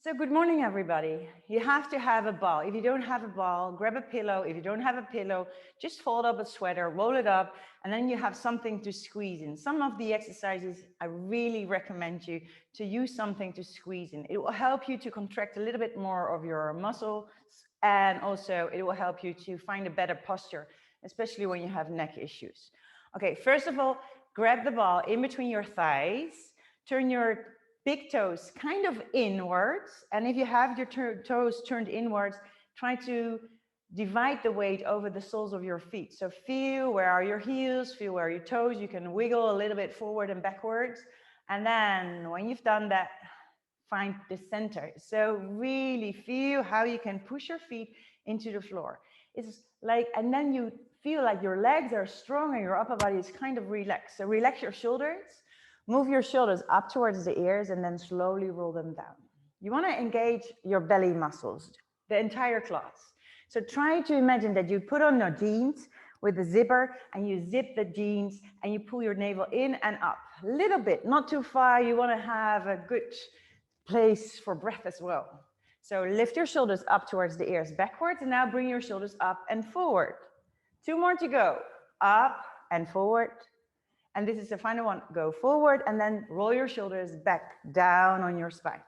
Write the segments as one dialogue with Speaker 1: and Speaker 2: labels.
Speaker 1: So good morning, everybody. You have to have a ball. If you don't have a ball, grab a pillow. If you don't have a pillow, just fold up a sweater, roll it up, and then you have something to squeeze in. Some of the exercises, I really recommend you to use something to squeeze in. It will help you to contract a little bit more of your muscles, and also it will help you to find a better posture, especially when you have neck issues. Okay, first of all, grab the ball in between your thighs, turn your big toes kind of inwards. And if you have your toes turned inwards, try to divide the weight over the soles of your feet. So feel where are your heels, feel where are your toes. You can wiggle a little bit forward and backwards. And then when you've done that, find the center. So really feel how you can push your feet into the floor. It's like, and then you feel like your legs are strong and your upper body is kind of relaxed. So relax your shoulders. Move your shoulders up towards the ears and then slowly roll them down. You want to engage your belly muscles, the entire cloth. So try to imagine that you put on your jeans with the zipper and you zip the jeans and you pull your navel in and up. A little bit, not too far. You want to have a good place for breath as well. So lift your shoulders up towards the ears backwards and now bring your shoulders up and forward. 2 more to go. Up and forward. And this is the final one. Go forward and then roll your shoulders back down on your spine.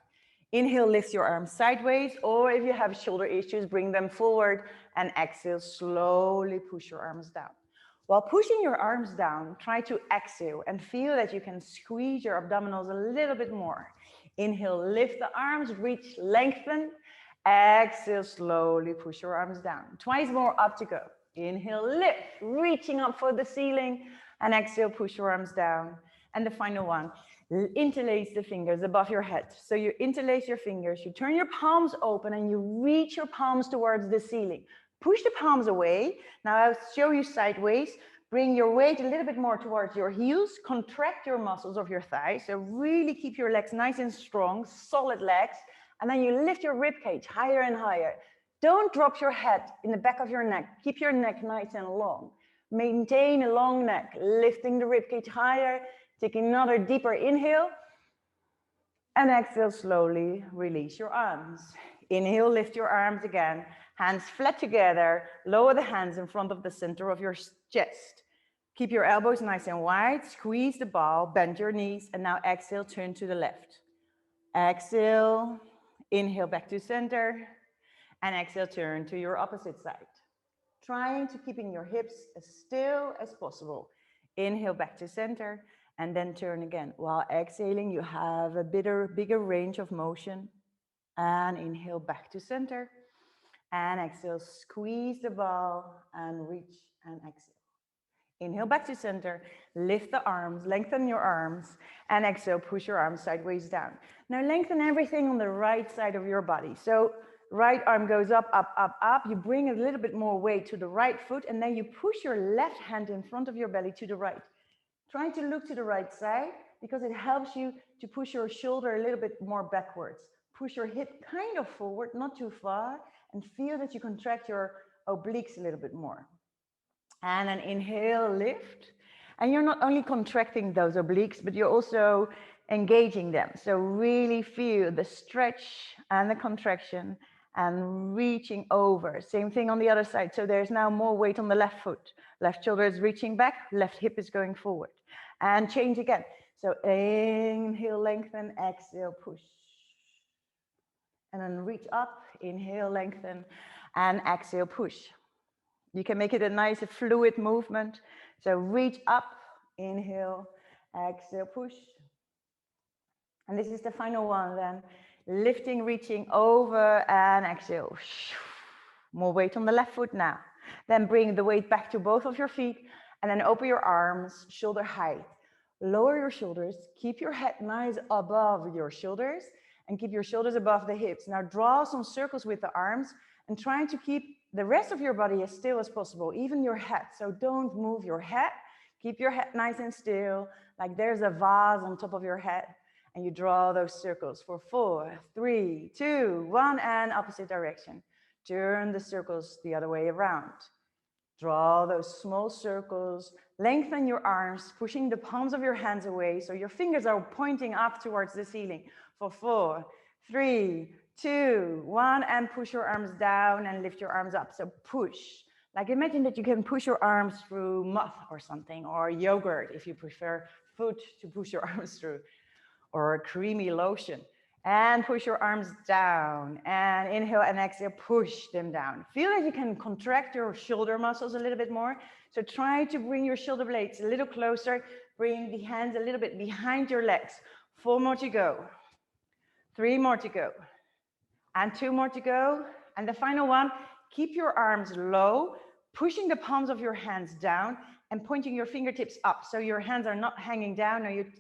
Speaker 1: Inhale, lift your arms sideways, or if you have shoulder issues, bring them forward and exhale, slowly push your arms down. While pushing your arms down, try to exhale and feel that you can squeeze your abdominals a little bit more. Inhale, lift the arms, reach, lengthen. Exhale, slowly push your arms down. Twice more, up to go. Inhale, lift, reaching up for the ceiling. And exhale, push your arms down. And the final one, interlace the fingers above your head. So you interlace your fingers, you turn your palms open and you reach your palms towards the ceiling. Push the palms away. Now I'll show you sideways. Bring your weight a little bit more towards your heels. Contract your muscles of your thighs. So really keep your legs nice and strong, solid legs. And then you lift your rib cage higher and higher. Don't drop your head in the back of your neck. Keep your neck nice and long. Maintain a long neck, lifting the ribcage higher, taking another deeper inhale, and exhale, slowly release your arms. Inhale, lift your arms again, hands flat together, lower the hands in front of the center of your chest. Keep your elbows nice and wide, squeeze the ball, bend your knees, and now exhale, turn to the left. Exhale, inhale back to center, and exhale, turn to your opposite side. Trying to keeping your hips as still as possible. Inhale back to center and then turn again. While exhaling, you have a bigger range of motion. And inhale back to center. And exhale, squeeze the ball and reach and exhale. Inhale back to center, lift the arms, lengthen your arms, and exhale, push your arms sideways down. Now lengthen everything on the right side of your body. So right arm goes up, up, up, up. You bring a little bit more weight to the right foot, and then you push your left hand in front of your belly to the right. Try to look to the right side because it helps you to push your shoulder a little bit more backwards. Push your hip kind of forward, not too far, and feel that you contract your obliques a little bit more. And then inhale, lift. And you're not only contracting those obliques, but you're also engaging them. So really feel the stretch and the contraction and reaching over. Same thing on the other side. So there's now more weight on the left foot. Left shoulder is reaching back, left hip is going forward. And change again. So inhale, lengthen, exhale, push. And then reach up, inhale, lengthen, and exhale, push. You can make it a nice fluid movement. So reach up, inhale, exhale, push. And this is the final one then. Lifting, reaching over and exhale. More weight on the left foot now. Then bring the weight back to both of your feet and then open your arms, shoulder height. Lower your shoulders, keep your head nice above your shoulders and keep your shoulders above the hips. Now draw some circles with the arms and trying to keep the rest of your body as still as possible, even your head. So don't move your head. Keep your head nice and still, like there's a vase on top of your head. And you draw those circles for 4, 3, 2, 1, and opposite direction. Turn the circles the other way around. Draw those small circles, lengthen your arms, pushing the palms of your hands away so your fingers are pointing up towards the ceiling for 4, 3, 2, 1, and push your arms down and lift your arms up. So push. Like imagine that you can push your arms through mud or something, or yogurt if you prefer food to push your arms through, or a creamy lotion. And push your arms down, and inhale and exhale, push them down. Feel that you can contract your shoulder muscles a little bit more. So try to bring your shoulder blades a little closer, bring the hands a little bit behind your legs. 4 more to go, 3 more to go, and 2 more to go. And the final one, keep your arms low, pushing the palms of your hands down and pointing your fingertips up. So your hands are not hanging down, or you're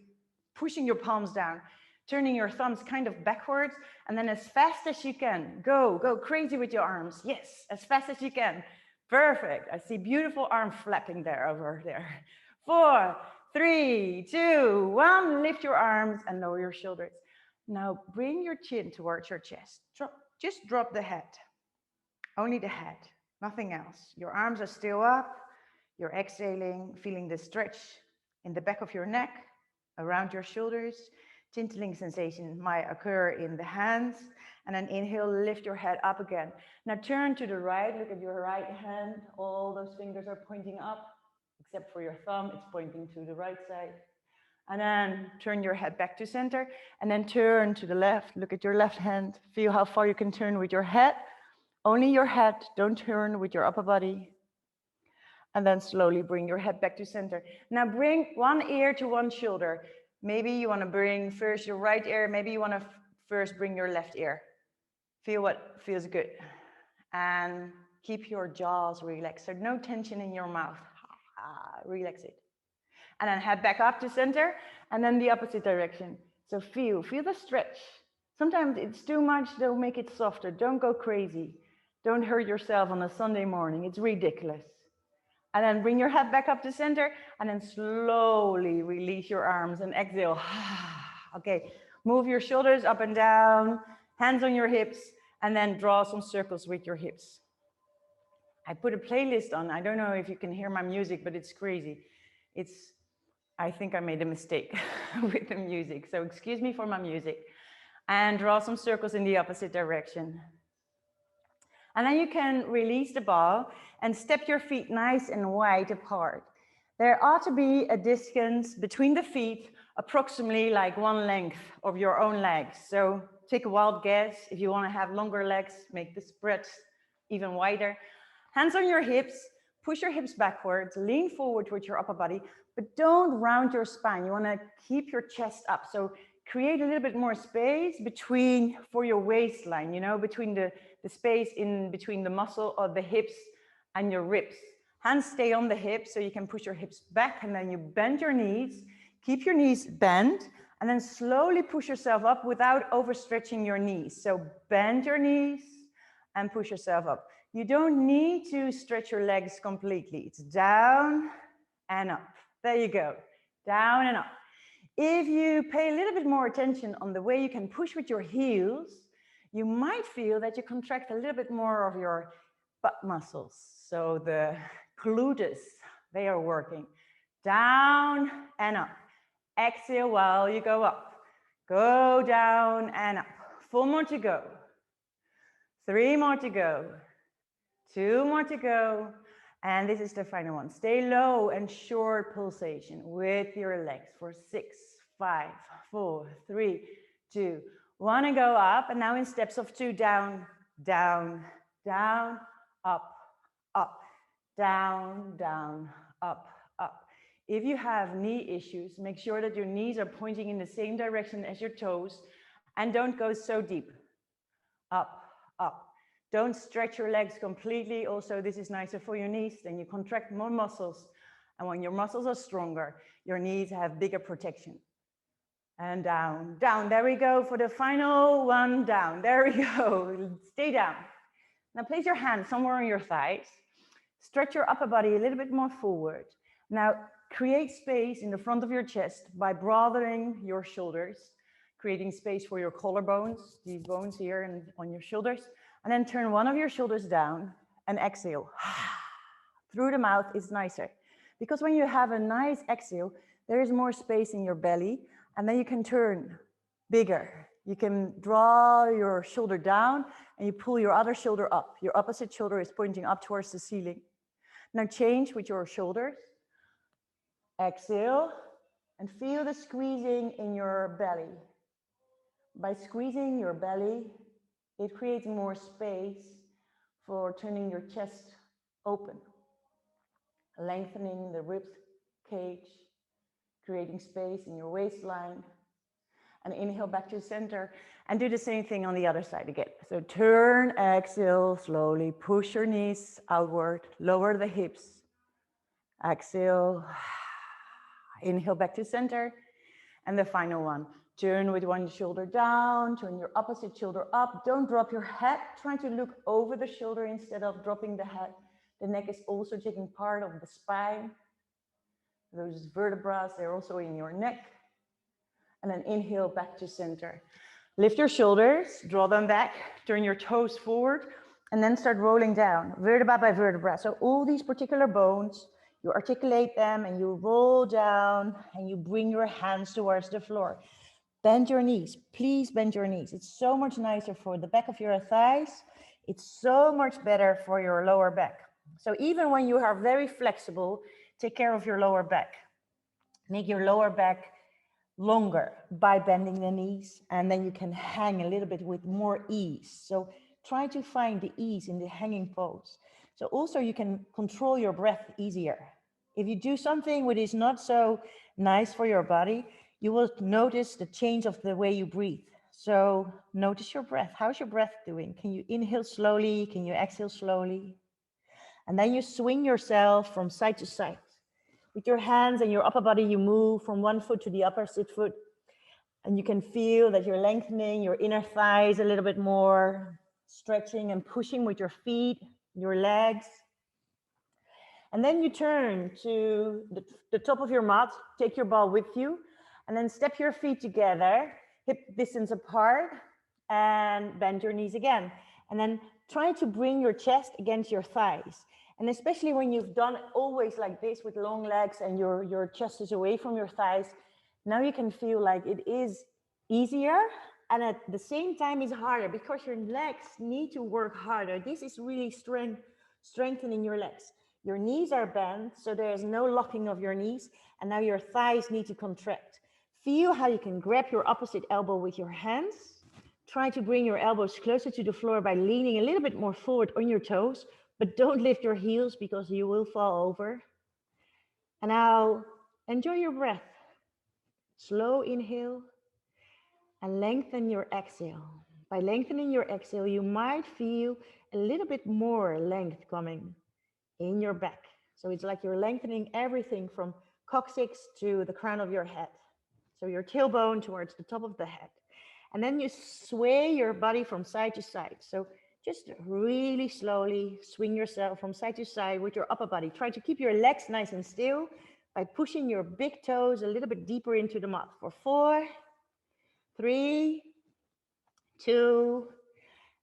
Speaker 1: pushing your palms down, turning your thumbs kind of backwards, and then as fast as you can, go crazy with your arms. Yes, as fast as you can. Perfect. I see beautiful arm flapping there over there. 4, 3, 2, 1. Lift your arms and lower your shoulders. Now bring your chin towards your chest. Just drop the head. Only the head, nothing else. Your arms are still up. You're exhaling, feeling the stretch in the back of your neck, around your shoulders. Tingling sensation might occur in the hands. And then inhale, lift your head up again. Now turn to the right, look at your right hand. All those fingers are pointing up, except for your thumb, it's pointing to the right side. And then turn your head back to center, and then turn to the left. Look at your left hand. Feel how far you can turn with your head. Only your head, don't turn with your upper body. And then slowly bring your head back to center. Now bring one ear to one shoulder. Maybe you want to bring first your right ear. Maybe you want to first bring your left ear. Feel what feels good. And keep your jaws relaxed. So no tension in your mouth. Relax it. And then head back up to center, and then the opposite direction. So feel the stretch. Sometimes it's too much, don't make it softer. Don't go crazy. Don't hurt yourself on a Sunday morning. It's ridiculous. And then bring your head back up to center, and then slowly release your arms and exhale. Okay, move your shoulders up and down, hands on your hips, and then draw some circles with your hips. I put a playlist on. I don't know if you can hear my music, but it's crazy. I think I made a mistake with the music, so excuse me for my music. And draw some circles in the opposite direction. And then you can release the ball and step your feet nice and wide apart. There ought to be a distance between the feet, approximately like one length of your own legs. So take a wild guess. If you want to have longer legs, make the spread even wider. Hands on your hips, push your hips backwards, lean forward with your upper body, but don't round your spine. You want to keep your chest up. So create a little bit more space for your waistline, between the space in between the muscle of the hips and your ribs. Hands stay on the hips so you can push your hips back, and then you bend your knees, keep your knees bent, and then slowly push yourself up without overstretching your knees. So bend your knees and push yourself up. You don't need to stretch your legs completely. It's down and up. There you go, down and up. If you pay a little bit more attention on the way you can push with your heels, you might feel that you contract a little bit more of your butt muscles. So the glutes, they are working. Down and up. Exhale while you go up. Go down and up. 4 more to go. 3 more to go. 2 more to go. And this is the final one. Stay low and short pulsation with your legs for 6, 5, 4, 3, 2, 1, and go up. And now in steps of 2, down, down, down, up, up, down, down, up, up. If you have knee issues, make sure that your knees are pointing in the same direction as your toes, and don't go so deep. Up, up. Don't stretch your legs completely. Also, this is nicer for your knees. Then you contract more muscles. And when your muscles are stronger, your knees have bigger protection. And down, down. There we go for the final one. Down. There we go. Stay down. Now place your hands somewhere on your thighs. Stretch your upper body a little bit more forward. Now create space in the front of your chest by broadening your shoulders, creating space for your collarbones, these bones here and on your shoulders. And then turn one of your shoulders down and exhale. Through the mouth is nicer. Because when you have a nice exhale, there is more space in your belly, and then you can turn bigger You can draw your shoulder down and you pull your other shoulder up. Your opposite shoulder is pointing up towards the ceiling. Now change with your shoulders. Exhale and feel the squeezing in your belly. By squeezing your belly, it creates more space for turning your chest open, lengthening the rib cage, creating space in your waistline. And inhale back to center and do the same thing on the other side again. So turn, exhale, slowly push your knees outward, lower the hips. Exhale, inhale back to center. And the final one, turn with one shoulder down, turn your opposite shoulder up. Don't drop your head, try to look over the shoulder instead of dropping the head. The neck is also taking part of the spine. Those vertebrae, they're also in your neck. And then inhale back to center. Lift your shoulders, draw them back, turn your toes forward, and then start rolling down, vertebra by vertebra. So all these particular bones, you articulate them and you roll down and you bring your hands towards the floor. Bend your knees, please bend your knees. It's so much nicer for the back of your thighs. It's so much better for your lower back. So even when you are very flexible, take care of your lower back. Make your lower back longer by bending the knees, and then you can hang a little bit with more ease. So try to find the ease in the hanging pose. So also you can control your breath easier. If you do something which is not so nice for your body, you will notice the change of the way you breathe. So notice your breath. How's your breath doing? Can you inhale slowly? Can you exhale slowly? And then you swing yourself from side to side. With your hands and your upper body, you move from one foot to the opposite foot. And you can feel that you're lengthening your inner thighs a little bit more, stretching and pushing with your feet, your legs. And then you turn to the top of your mat, take your ball with you, and then step your feet together, hip distance apart, and bend your knees again. And then try to bring your chest against your thighs. And especially when you've done always like this with long legs and your chest is away from your thighs, now you can feel like it is easier and at the same time is harder because your legs need to work harder. This is really strengthening your legs. Your knees are bent, so there is no locking of your knees, and now your thighs need to contract. Feel how you can grab your opposite elbow with your hands. Try to bring your elbows closer to the floor by leaning a little bit more forward on your toes, but don't lift your heels because you will fall over. And now enjoy your breath. Slow inhale and lengthen your exhale. By lengthening your exhale, you might feel a little bit more length coming in your back. So it's like you're lengthening everything from coccyx to the crown of your head. So your tailbone towards the top of the head. And then you sway your body from side to side. So just really slowly swing yourself from side to side with your upper body. Try to keep your legs nice and still by pushing your big toes a little bit deeper into the mat. For 4, 3, 2,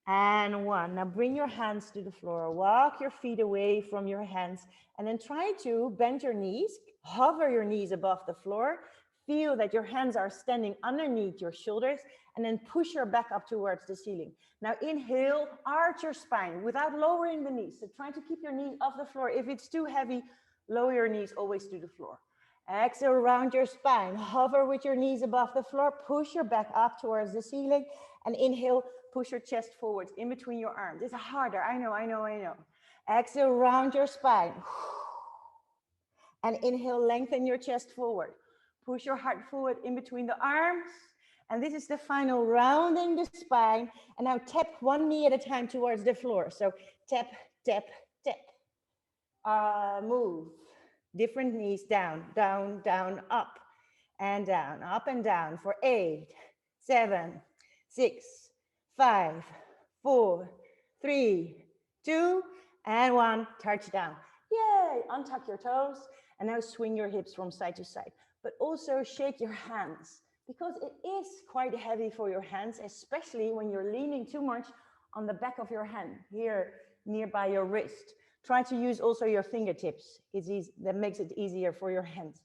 Speaker 1: and 1. Now bring your hands to the floor. Walk your feet away from your hands and then try to bend your knees, hover your knees above the floor. Feel that your hands are standing underneath your shoulders and then push your back up towards the ceiling. Now inhale, arch your spine without lowering the knees. So try to keep your knees off the floor. If it's too heavy, lower your knees always to the floor. Exhale, round your spine. Hover with your knees above the floor. Push your back up towards the ceiling. And inhale, push your chest forwards in between your arms. It's harder, I know. Exhale, round your spine. And inhale, lengthen your chest forward. Push your heart forward in between the arms. And this is the final rounding the spine. And now tap one knee at a time towards the floor. So tap, tap, tap. Move. Different knees down, down, down, up and down for 8, 7, 6, 5, 4, 3, 2, and 1. Touch down. Yay! Untuck your toes and now swing your hips from side to side. But also shake your hands because it is quite heavy for your hands, especially when you're leaning too much on the back of your hand here nearby your wrist. Try to use also your fingertips. It's easy, that makes it easier for your hands.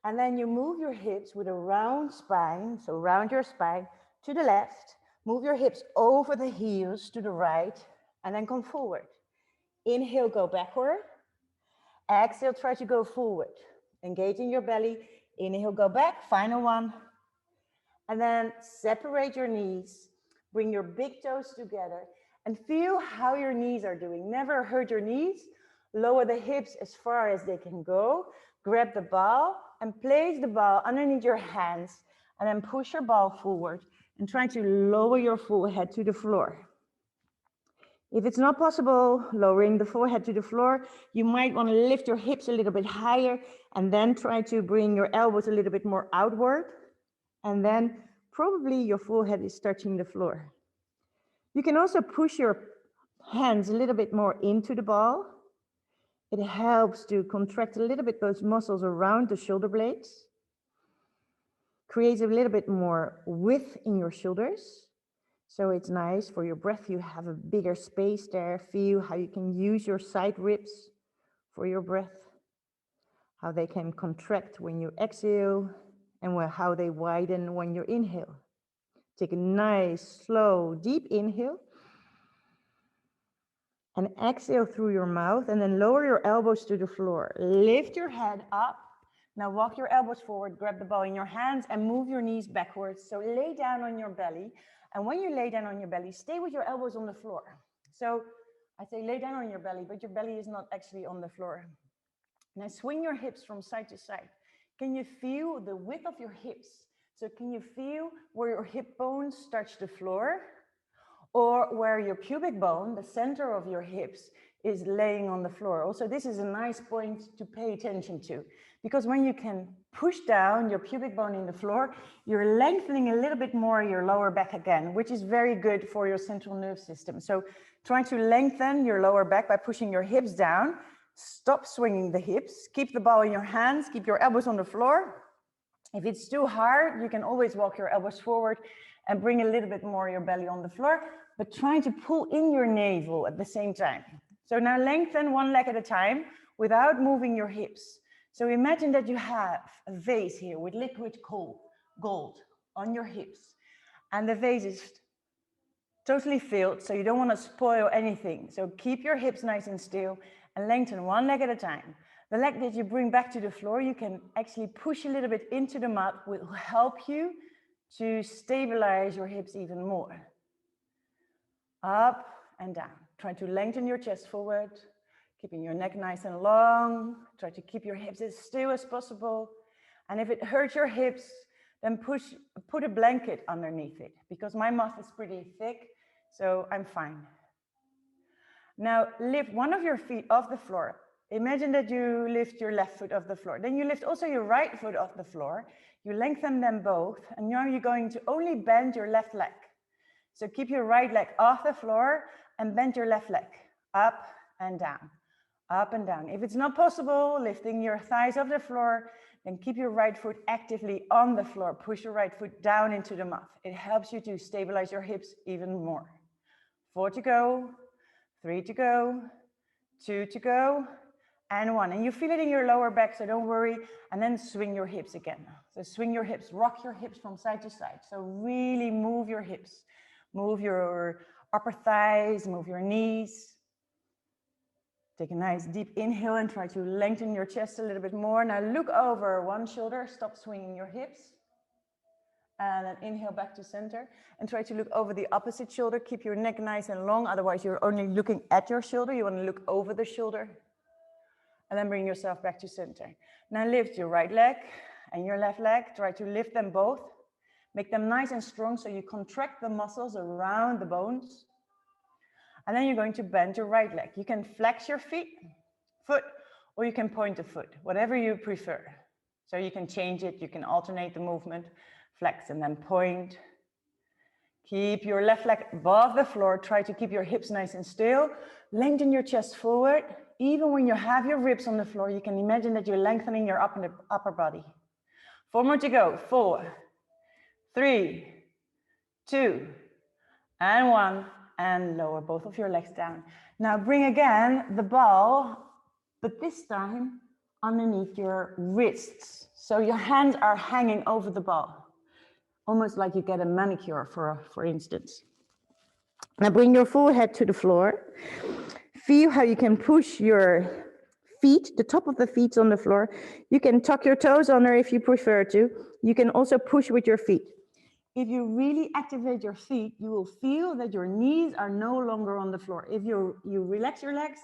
Speaker 1: And then you move your hips with a round spine. So round your spine. to the left, move your hips over the heels to the right, and then come forward. Inhale, go backward. Exhale, try to go forward. Engaging your belly. Inhale, go back. Final one. And then separate your knees. Bring your big toes together and feel how your knees are doing. Never hurt your knees. Lower the hips as far as they can go. Grab the ball and place the ball underneath your hands. And then push your ball forward and try to lower your forehead to the floor. If it's not possible, lowering the forehead to the floor, you might want to lift your hips a little bit higher and then try to bring your elbows a little bit more outward. And then probably your forehead is touching the floor. You can also push your hands a little bit more into the ball. It helps to contract a little bit those muscles around the shoulder blades. Creates a little bit more width in your shoulders. So it's nice for your breath. You have a bigger space there. Feel how you can use your side ribs for your breath. How they can contract when you exhale and how they widen when you inhale. Take a nice, slow, deep inhale. And exhale through your mouth and then lower your elbows to the floor. Lift your head up. Now walk your elbows forward, grab the ball in your hands and move your knees backwards. So lay down on your belly. And when you lay down on your belly, stay with your elbows on the floor. So I say lay down on your belly, but your belly is not actually on the floor. Now swing your hips from side to side. Can you feel the width of your hips? So can you feel where your hip bones touch the floor? Or where your pubic bone, the center of your hips, is laying on the floor. Also, this is a nice point to pay attention to, because when you can push down your pubic bone in the floor, you're lengthening a little bit more your lower back again, which is very good for your central nervous system. So try to lengthen your lower back by pushing your hips down. Stop swinging the hips. Keep the ball in your hands. Keep your elbows on the floor. If it's too hard, you can always walk your elbows forward and bring a little bit more your belly on the floor, but try to pull in your navel at the same time. So now lengthen one leg at a time without moving your hips. So imagine that you have a vase here with liquid gold on your hips. And the vase is totally filled, so you don't want to spoil anything. So keep your hips nice and still and lengthen one leg at a time. The leg that you bring back to the floor, you can actually push a little bit into the mat, which will help you to stabilize your hips even more. Up and down. Try to lengthen your chest forward, keeping your neck nice and long. Try to keep your hips as still as possible. And if it hurts your hips, then put a blanket underneath it, because my mat is pretty thick, so I'm fine. Now lift one of your feet off the floor. Imagine that you lift your left foot off the floor. Then you lift also your right foot off the floor. You lengthen them both, and now you're going to only bend your left leg. So keep your right leg off the floor and bend your left leg up and down, up and down. If it's not possible, lifting your thighs off the floor, then keep your right foot actively on the floor. Push your right foot down into the mat. It helps you to stabilize your hips even more. 4 to go, 3 to go, 2 to go, and 1. And you feel it in your lower back, so don't worry. And then swing your hips again. So swing your hips, rock your hips from side to side. So really move your hips. Move your upper thighs, move your knees. Take a nice deep inhale and try to lengthen your chest a little bit more. Now look over one shoulder, stop swinging your hips. And then inhale back to center. And try to look over the opposite shoulder. Keep your neck nice and long, otherwise you're only looking at your shoulder. You want to look over the shoulder. And then bring yourself back to center. Now lift your right leg and your left leg. Try to lift them both. Make them nice and strong so you contract the muscles around the bones. And then you're going to bend your right leg. You can flex your foot, or you can point the foot, whatever you prefer. So you can change it, you can alternate the movement, flex and then point. Keep your left leg above the floor. Try to keep your hips nice and still. Lengthen your chest forward. Even when you have your ribs on the floor, you can imagine that you're lengthening your upper body. 4 more to go. 4, 3, 2, and 1. And lower both of your legs down. Now bring again the ball, but this time underneath your wrists. So your hands are hanging over the ball. almost like you get a manicure, for instance. Now bring your full head to the floor. Feel how you can push your feet, the top of the feet on the floor. You can tuck your toes under if you prefer to. You can also push with your feet. If you really activate your feet, you will feel that your knees are no longer on the floor. If you relax your legs,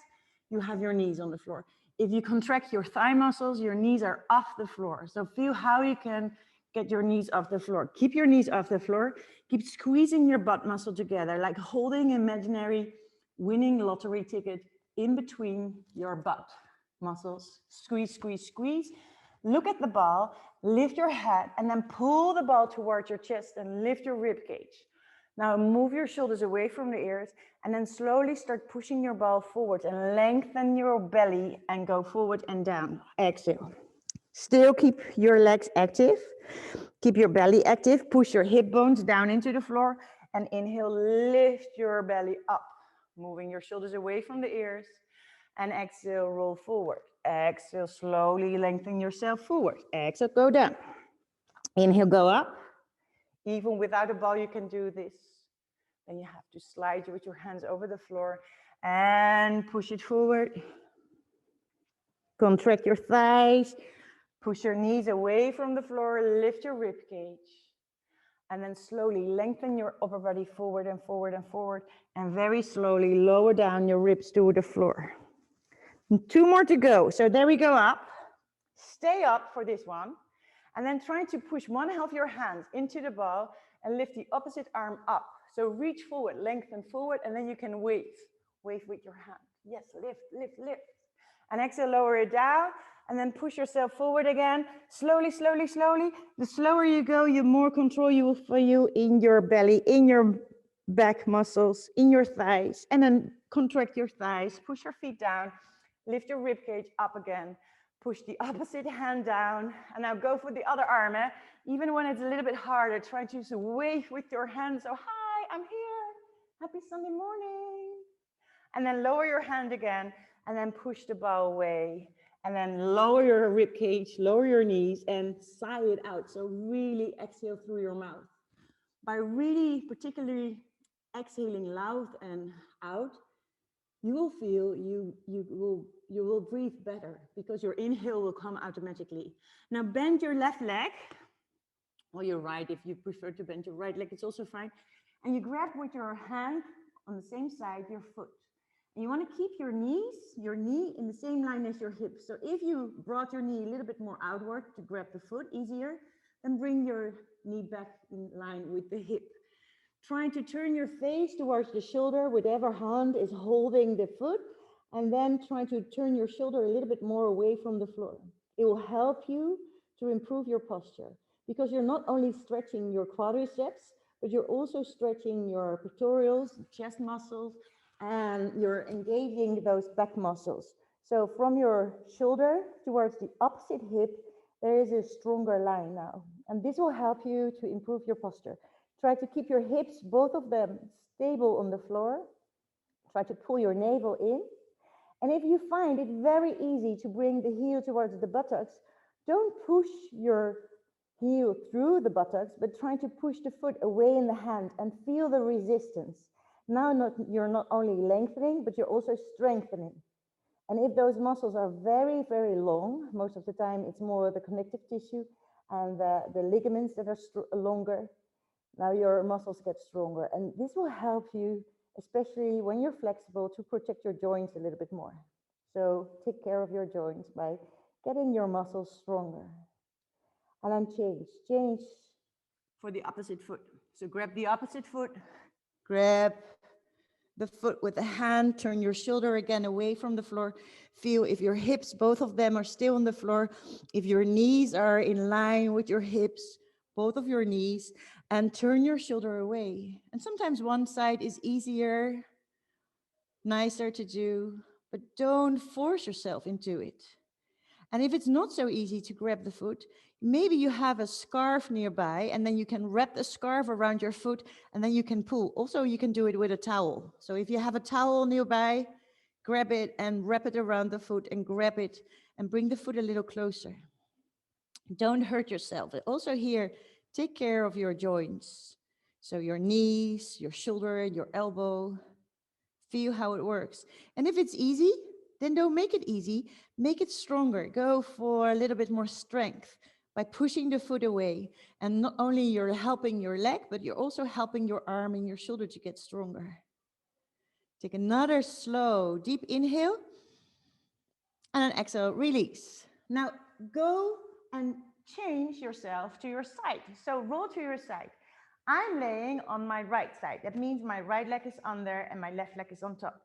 Speaker 1: you have your knees on the floor. If you contract your thigh muscles, your knees are off the floor. So feel how you can get your knees off the floor. Keep your knees off the floor. Keep squeezing your butt muscle together, like holding an imaginary winning lottery ticket in between your butt muscles. Squeeze, squeeze, squeeze. Look at the ball, lift your head, and then pull the ball towards your chest and lift your rib cage. Now move your shoulders away from the ears and then slowly start pushing your ball forward and lengthen your belly and go forward and down. Exhale. Still keep your legs active. Keep your belly active. Push your hip bones down into the floor and inhale, lift your belly up, moving your shoulders away from the ears. And exhale, roll forward. Exhale, slowly lengthen yourself forward. Exhale, go down. Inhale, go up. Even without a ball, you can do this. Then you have to slide with your hands over the floor and push it forward. Contract your thighs. Push your knees away from the floor. Lift your rib cage. And then slowly lengthen your upper body forward and forward and forward. And very slowly lower down your ribs to the floor. 2 more to go. So there we go up. Stay up for this one. And then try to push one half of your hands into the ball and lift the opposite arm up. So reach forward, lengthen forward, and then you can wave. Wave with your hand. Yes, lift, lift, lift. And exhale, lower it down. And then push yourself forward again. Slowly, slowly, slowly. The slower you go, the more control you will feel in your belly, in your back muscles, in your thighs. And then contract your thighs. Push your feet down. Lift your rib cage up again. Push the opposite hand down. And now go for the other arm. Even when it's a little bit harder, try to just wave with your hands. So, hi, I'm here. Happy Sunday morning. And then lower your hand again. And then push the ball away. And then lower your rib cage, lower your knees, and sigh it out. So really exhale through your mouth. By really particularly exhaling loud and out, you will feel you will breathe better because your inhale will come automatically. Now bend your left leg, or your right, if you prefer to bend your right leg, it's also fine. And you grab with your hand on the same side your foot. And you want to keep your knee in the same line as your hips. So if you brought your knee a little bit more outward to grab the foot easier, then bring your knee back in line with the hip. Trying to turn your face towards the shoulder, whatever hand is holding the foot, and then try to turn your shoulder a little bit more away from the floor. It will help you to improve your posture because you're not only stretching your quadriceps, but you're also stretching your pectorals, chest muscles, and you're engaging those back muscles. So from your shoulder towards the opposite hip, there is a stronger line now. And this will help you to improve your posture. Try to keep your hips, both of them, stable on the floor. Try to pull your navel in. And if you find it very easy to bring the heel towards the buttocks, don't push your heel through the buttocks, but try to push the foot away in the hand and feel the resistance. Now you're not only lengthening, but you're also strengthening. And if those muscles are very, very long, most of the time it's more the connective tissue and the ligaments that are longer, now your muscles get stronger. And this will help you, especially when you're flexible, to protect your joints a little bit more. So take care of your joints by getting your muscles stronger. And then change for the opposite foot. So grab the opposite foot, grab the foot with the hand, turn your shoulder again away from the floor. Feel if your hips, both of them are still on the floor, if your knees are in line with your hips, both of your knees, and turn your shoulder away. And sometimes one side is easier, nicer to do, but don't force yourself into it. And if it's not so easy to grab the foot, maybe you have a scarf nearby and then you can wrap the scarf around your foot and then you can pull. Also, you can do it with a towel. So if you have a towel nearby, grab it and wrap it around the foot and grab it and bring the foot a little closer. Don't hurt yourself. Also here,
Speaker 2: Take care of your joints. So your knees, your shoulder, your elbow. Feel how it works. And if it's easy, then don't make it easy. Make it stronger. Go for a little bit more strength by pushing the foot away. And not only you're helping your leg, but you're also helping your arm and your shoulder to get stronger. Take another slow, deep inhale. And an exhale, release. Now go and change yourself to your side. So roll to your side. I'm laying on my right side. That means my right leg is under and my left leg is on top.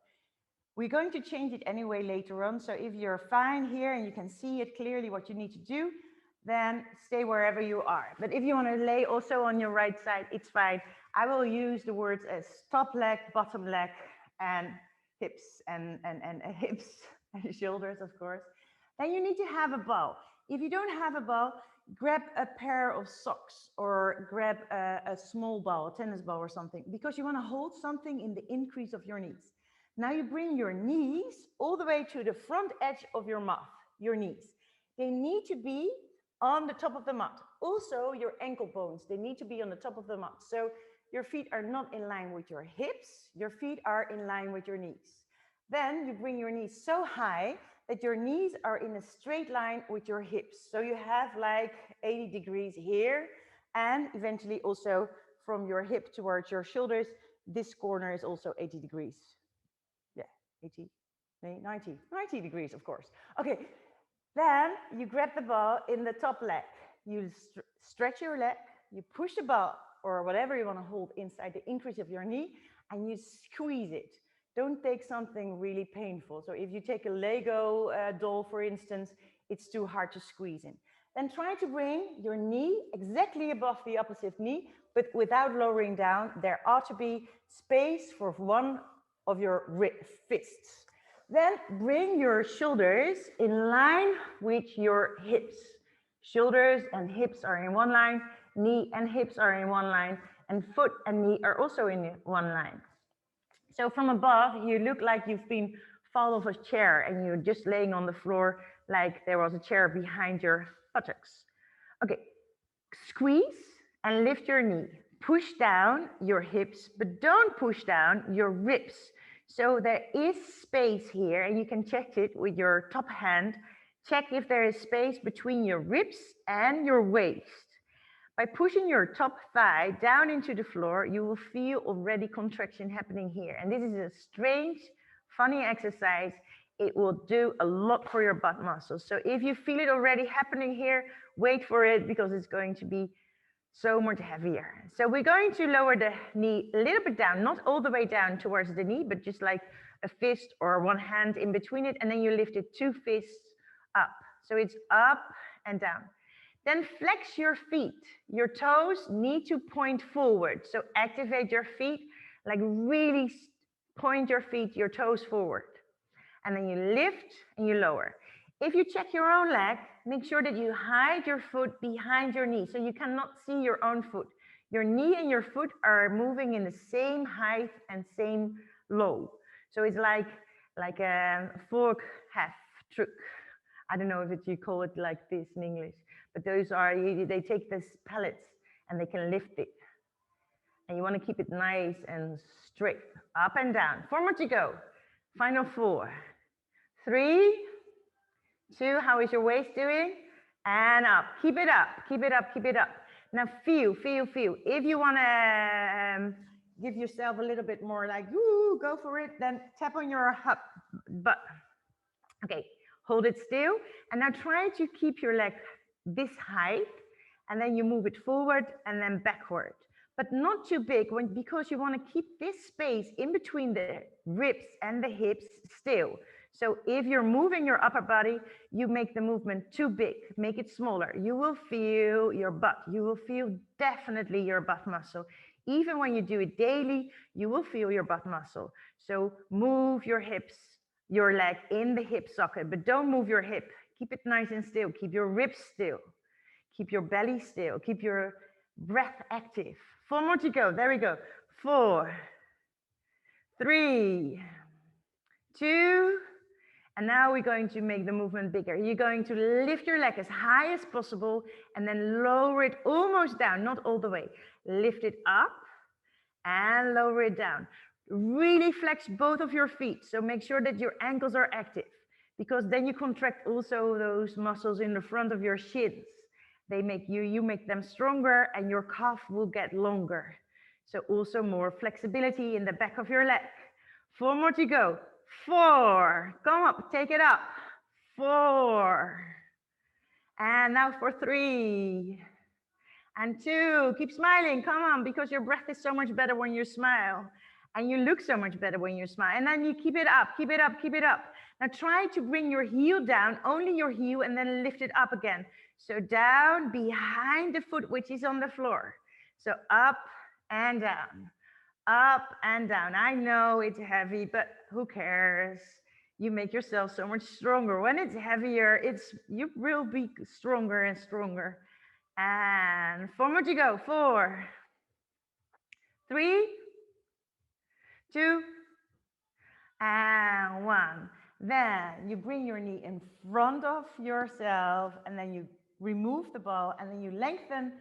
Speaker 2: We're going to change it anyway later on. So if you're fine here and you can see it clearly what you need to do, then stay wherever you are. But if you want to lay also on your right side, it's fine. I will use the words as top leg, bottom leg, and hips and hips and shoulders, of course. Then you need to have a ball. If you don't have a ball, grab a pair of socks or grab a small ball, a tennis ball or something, because you want to hold something in the increase of your knees. Now you bring your knees all the way to the front edge of your mat, your knees. They need to be on the top of the mat. Also your ankle bones, they need to be on the top of the mat. So your feet are not in line with your hips, your feet are in line with your knees. Then you bring your knees so high that your knees are in a straight line with your hips. So you have like 80 degrees here, and eventually also from your hip towards your shoulders, this corner is also 80 degrees. Yeah, 80, 90 degrees, of course. Okay, then you grab the ball in the top leg. You stretch your leg, you push the ball or whatever you want to hold inside the increase of your knee, and you squeeze it. Don't take something really painful. So if you take a Lego doll, for instance, it's too hard to squeeze in. Then try to bring your knee exactly above the opposite knee, but without lowering down. There ought to be space for one of your fists. Then bring your shoulders in line with your hips. Shoulders and hips are in one line, knee and hips are in one line, and foot and knee are also in one line. So from above, you look like you've been fall off a chair and you're just laying on the floor like there was a chair behind your buttocks. Okay, squeeze and lift your knee. Push down your hips, but don't push down your ribs. So there is space here, and you can check it with your top hand. Check if there is space between your ribs and your waist. By pushing your top thigh down into the floor, you will feel already contraction happening here. And this is a strange, funny exercise. It will do a lot for your butt muscles. So if you feel it already happening here, wait for it because it's going to be so much heavier. So we're going to lower the knee a little bit down, not all the way down towards the knee, but just like a fist or one hand in between it. And then you lift it 2 fists up. So it's up and down. Then flex your feet. Your toes need to point forward. So activate your feet, like really point your feet, your toes forward. And then you lift and you lower. If you check your own leg, make sure that you hide your foot behind your knee so you cannot see your own foot. Your knee and your foot are moving in the same height and same low. So it's like a fork half truck. I don't know if you call it like this in English, but those are, they take this pellets and they can lift it. And you want to keep it nice and straight, up and down. 4 more to go. Final 4, 3, 2, how is your waist doing? And up, keep it up, keep it up, keep it up. Now feel. If you want to give yourself a little bit more like, woo, go for it, then tap on your butt. Okay, hold it still. And now try to keep your leg this height, and then you move it forward and then backward. But not too big, because you want to keep this space in between the ribs and the hips still. So if you're moving your upper body, you make the movement too big, make it smaller. You will feel your butt. You will feel definitely your butt muscle. Even when you do it daily, you will feel your butt muscle. So move your hips, your leg in the hip socket, but don't move your hip. Keep it nice and still. Keep your ribs still. Keep your belly still. Keep your breath active. 4 more to go. There we go. 4, 3, 2,
Speaker 1: And now we're going to make the movement bigger. You're going to lift your leg as high as possible and then lower it almost down, not all the way. Lift it up and lower it down. Really flex both of your feet. So make sure that your ankles are active, because then you contract also those muscles in the front of your shins. They make you make them stronger and your calf will get longer. So also more flexibility in the back of your leg. 4 more to go. 4, come up, take it up. 4, and now for 3, and 2, keep smiling, come on, because your breath is so much better when you smile, and you look so much better when you smile, and then you keep it up, keep it up, keep it up. Now try to bring your heel down, only your heel, and then lift it up again. So down behind the foot, which is on the floor. So up and down. Up and down. I know it's heavy, but who cares? You make yourself so much stronger. When it's heavier, you will be stronger and stronger. And 4 more to go. 4, 3, 2, and 1. Then you bring your knee in front of yourself, and then you remove the ball, and then you lengthen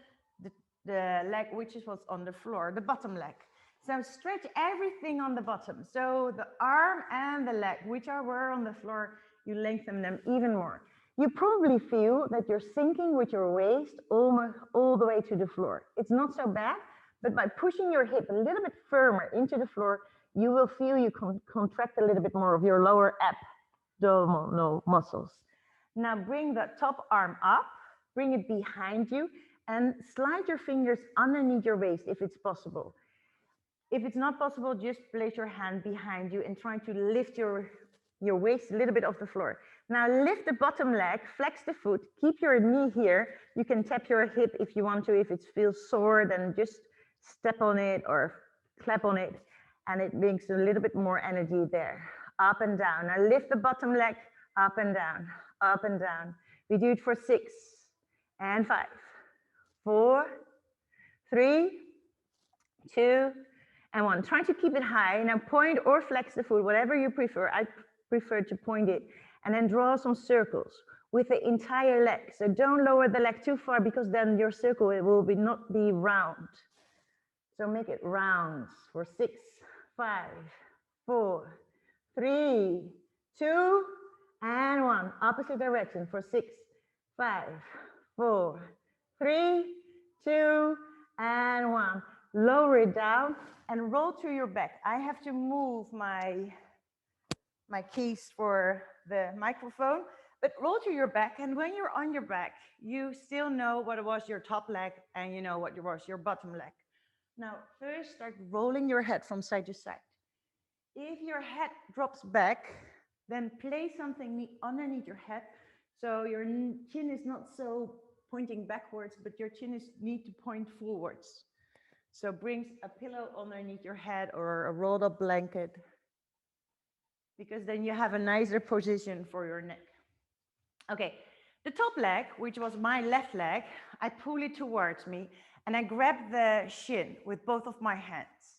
Speaker 1: the leg, which is what's on the floor, the bottom leg. So stretch everything on the bottom. So the arm and the leg, which were on the floor, you lengthen them even more. You probably feel that you're sinking with your waist almost all the way to the floor. It's not so bad, but by pushing your hip a little bit firmer into the floor, you will feel you contract a little bit more of your lower abdominal muscles. Now bring the top arm up, bring it behind you, and slide your fingers underneath your waist if it's possible. If it's not possible, just place your hand behind you and try to lift your waist a little bit off the floor. Now lift the bottom leg, flex the foot, keep your knee here. You can tap your hip if you want to. If it feels sore, then just step on it or clap on it, and it makes a little bit more energy there. Up and down. Now lift the bottom leg, up and down, up and down. We do it for 6 and 5, 4, 3, 2, and 1. Try to keep it high. Now point or flex the foot, whatever you prefer. I prefer to point it. And then draw some circles with the entire leg. So don't lower the leg too far, because then your circle will not be round. So make it round for 6, 5, 4, 3, 2, and 1. Opposite direction for 6, 5, 4, 3, 2, and 1. Lower it down and roll to your back. I have to move my keys for the microphone, but roll to your back. And when you're on your back, you still know what was your top leg and you know what was your bottom leg. Now, first start rolling your head from side to side. If your head drops back, then place something underneath your head, so your chin is not so pointing backwards, but your chin needs to point forwards. So bring a pillow underneath your head or a rolled up blanket, because then you have a nicer position for your neck. Okay, the top leg, which was my left leg, I pull it towards me and I grab the shin with both of my hands.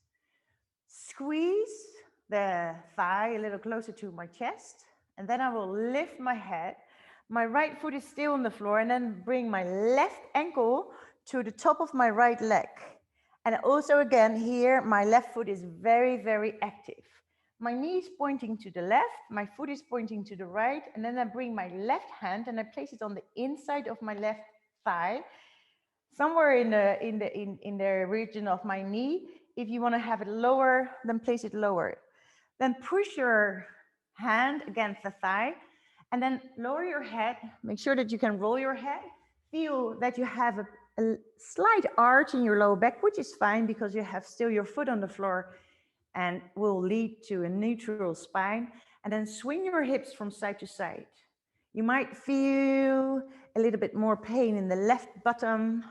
Speaker 1: Squeeze the thigh a little closer to my chest, and then I will lift my head. My right foot is still on the floor, and then bring my left ankle to the top of my right leg. And also again here, my left foot is very, very active. My knee is pointing to the left, my foot is pointing to the right, and then I bring my left hand and I place it on the inside of my left thigh, somewhere in the region of my knee. If you want to have it lower, then place it lower. Then push your hand against the thigh, and then lower your head. Make sure that you can roll your head. Feel that you have a slight arch in your lower back, which is fine because you have still your foot on the floor, and will lead to a neutral spine. And then swing your hips from side to side. You might feel a little bit more pain in the left bottom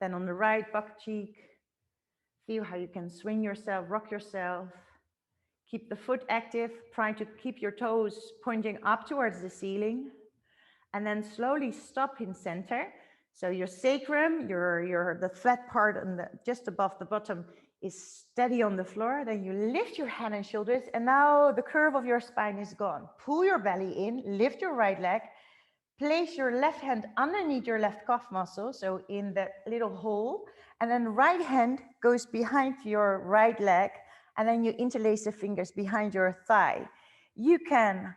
Speaker 1: than on the right butt cheek. Feel how you can swing yourself, rock yourself. Keep the foot active. Try to keep your toes pointing up towards the ceiling. And then slowly stop in center. So your sacrum, the flat part on just above the bottom, is steady on the floor. Then you lift your head and shoulders, and now the curve of your spine is gone. Pull your belly in, lift your right leg, place your left hand underneath your left calf muscle, so in that little hole, and then right hand goes behind your right leg, and then you interlace the fingers behind your thigh. You can